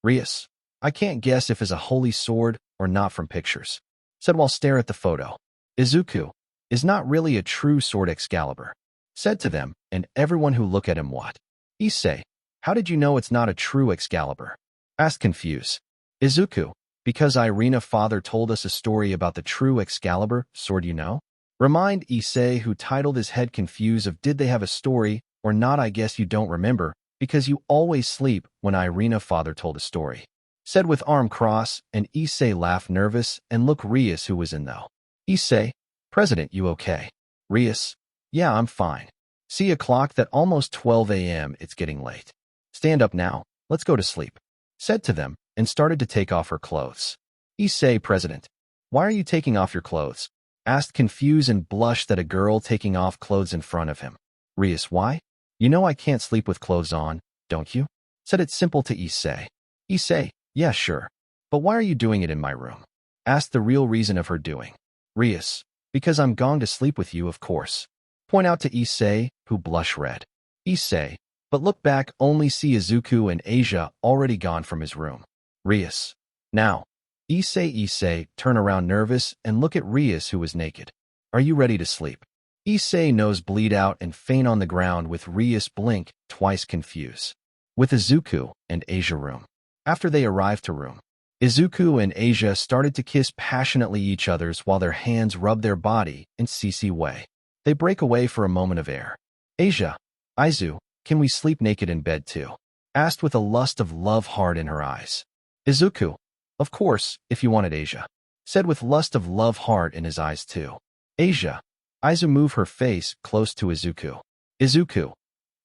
Rias, I can't guess if it's a holy sword or not from pictures. Said while stare at the photo. Izuku is not really a true sword Excalibur. Said to them and everyone who look at him. What? Issei, how did you know it's not a true Excalibur? Asked confused. Izuku, because Irina father told us a story about the true Excalibur sword, you know? Remind Issei, who titled his head confused of did they have a story or not. I guess you don't remember because you always sleep when Irina father told a story. Said with arm cross, and Issei laughed nervous and look Rias who was in though. Issei, President, you okay? Rias, yeah, I'm fine. See a clock that almost 12 a.m. It's getting late. Stand up now, let's go to sleep. Said to them and started to take off her clothes. Issei, President, why are you taking off your clothes? Asked confused and blushed at a girl taking off clothes in front of him. Rias, why? You know I can't sleep with clothes on, don't you? Said it simple to Issei. Issei, yeah, sure. But why are you doing it in my room? Asked the real reason of her doing. Rias, because I'm going to sleep with you, of course. Point out to Issei, who blush red. Issei, but look back only see Izuku and Asia already gone from his room. Rias, now. Issei turn around nervous and look at Rias who was naked. Are you ready to sleep? Issei nose bleed out and faint on the ground with Rias blink, twice confused. With Izuku and Asia room. After they arrived to room, Izuku and Asia started to kiss passionately each other's while their hands rubbed their body in CC way. They break away for a moment of air. Asia, Izu, can we sleep naked in bed too? Asked with a lust of love heart in her eyes. Izuku, of course, if you wanted, Asia. Said with lust of love heart in his eyes too. Asia, Izu move her face close to Izuku. Izuku,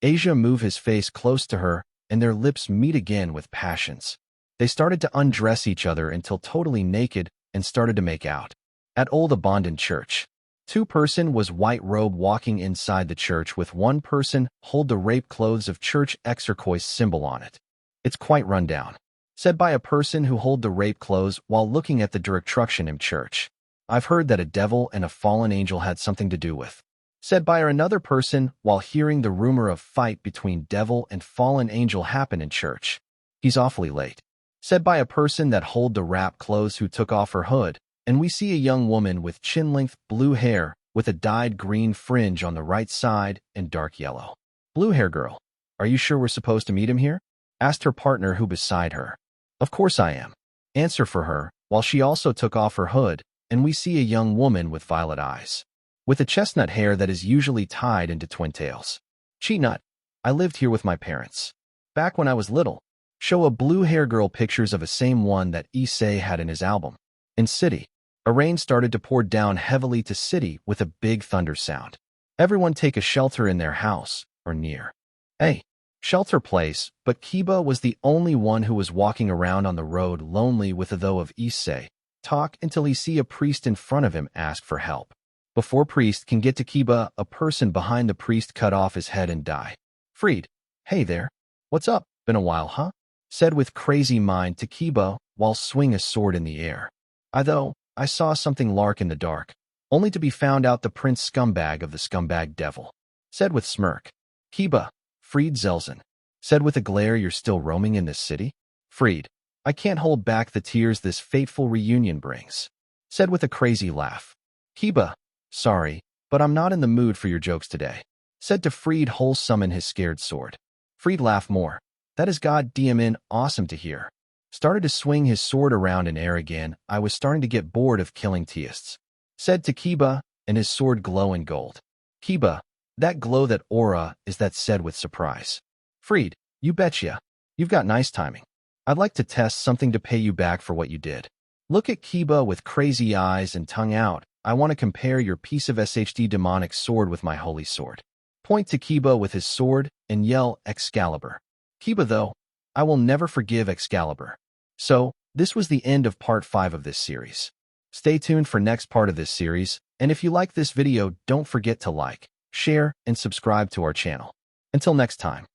Asia move his face close to her, and their lips meet again with passions. They started to undress each other until totally naked and started to make out. At old abandoned church. Two-person was white robe walking inside the church with one person hold the rape clothes of church exercoise symbol on it. It's quite run down. Said by a person who hold the rape clothes while looking at the destruction in church. I've heard that a devil and a fallen angel had something to do with. Said by another person while hearing the rumor of fight between devil and fallen angel happen in church. He's awfully late. Said by a person that hold the wrap clothes who took off her hood, and we see a young woman with chin-length blue hair with a dyed green fringe on the right side and dark yellow. Blue hair girl, are you sure we're supposed to meet him here? Asked her partner who beside her. Of course I am. Answer for her, while she also took off her hood, and we see a young woman with violet eyes. With a chestnut hair that is usually tied into twin tails. Cheetnut, I lived here with my parents. Back when I was little. Show a blue hair girl pictures of a same one that Issei had in his album. In city. A rain started to pour down heavily to city with a big thunder sound. Everyone take a shelter in their house, or near. A shelter place, but Kiba was the only one who was walking around on the road lonely with a though of Issei. Talk until he see a priest in front of him ask for help. Before priest can get to Kiba, a person behind the priest cut off his head and die. Freed. Hey there. What's up? Been a while, huh? Said with crazy mind to Kiba while swing a sword in the air. I saw something lark in the dark, only to be found out the prince scumbag of the scumbag devil. Said with smirk. Kiba, freed Zelzen. Said with a glare, you're still roaming in this city? Freed. I can't hold back the tears this fateful reunion brings. Said with a crazy laugh. Kiba, sorry, but I'm not in the mood for your jokes today. Said to Freed whole summon his scared sword. Freed laugh more. That is goddamn awesome to hear. Started to swing his sword around in air again. I was starting to get bored of killing theists. Said to Kiba, and his sword glow in gold. Kiba, that glow, that aura, is that said with surprise. Freed, you betcha. You've got nice timing. I'd like to test something to pay you back for what you did. Look at Kiba with crazy eyes and tongue out. I want to compare your piece of SHD demonic sword with my holy sword. Point to Kiba with his sword and yell Excalibur. Kiba though, I will never forgive Excalibur. So, this was the end of part 5 of this series. Stay tuned for next part of this series, and if you like this video, don't forget to like, share, and subscribe to our channel. Until next time.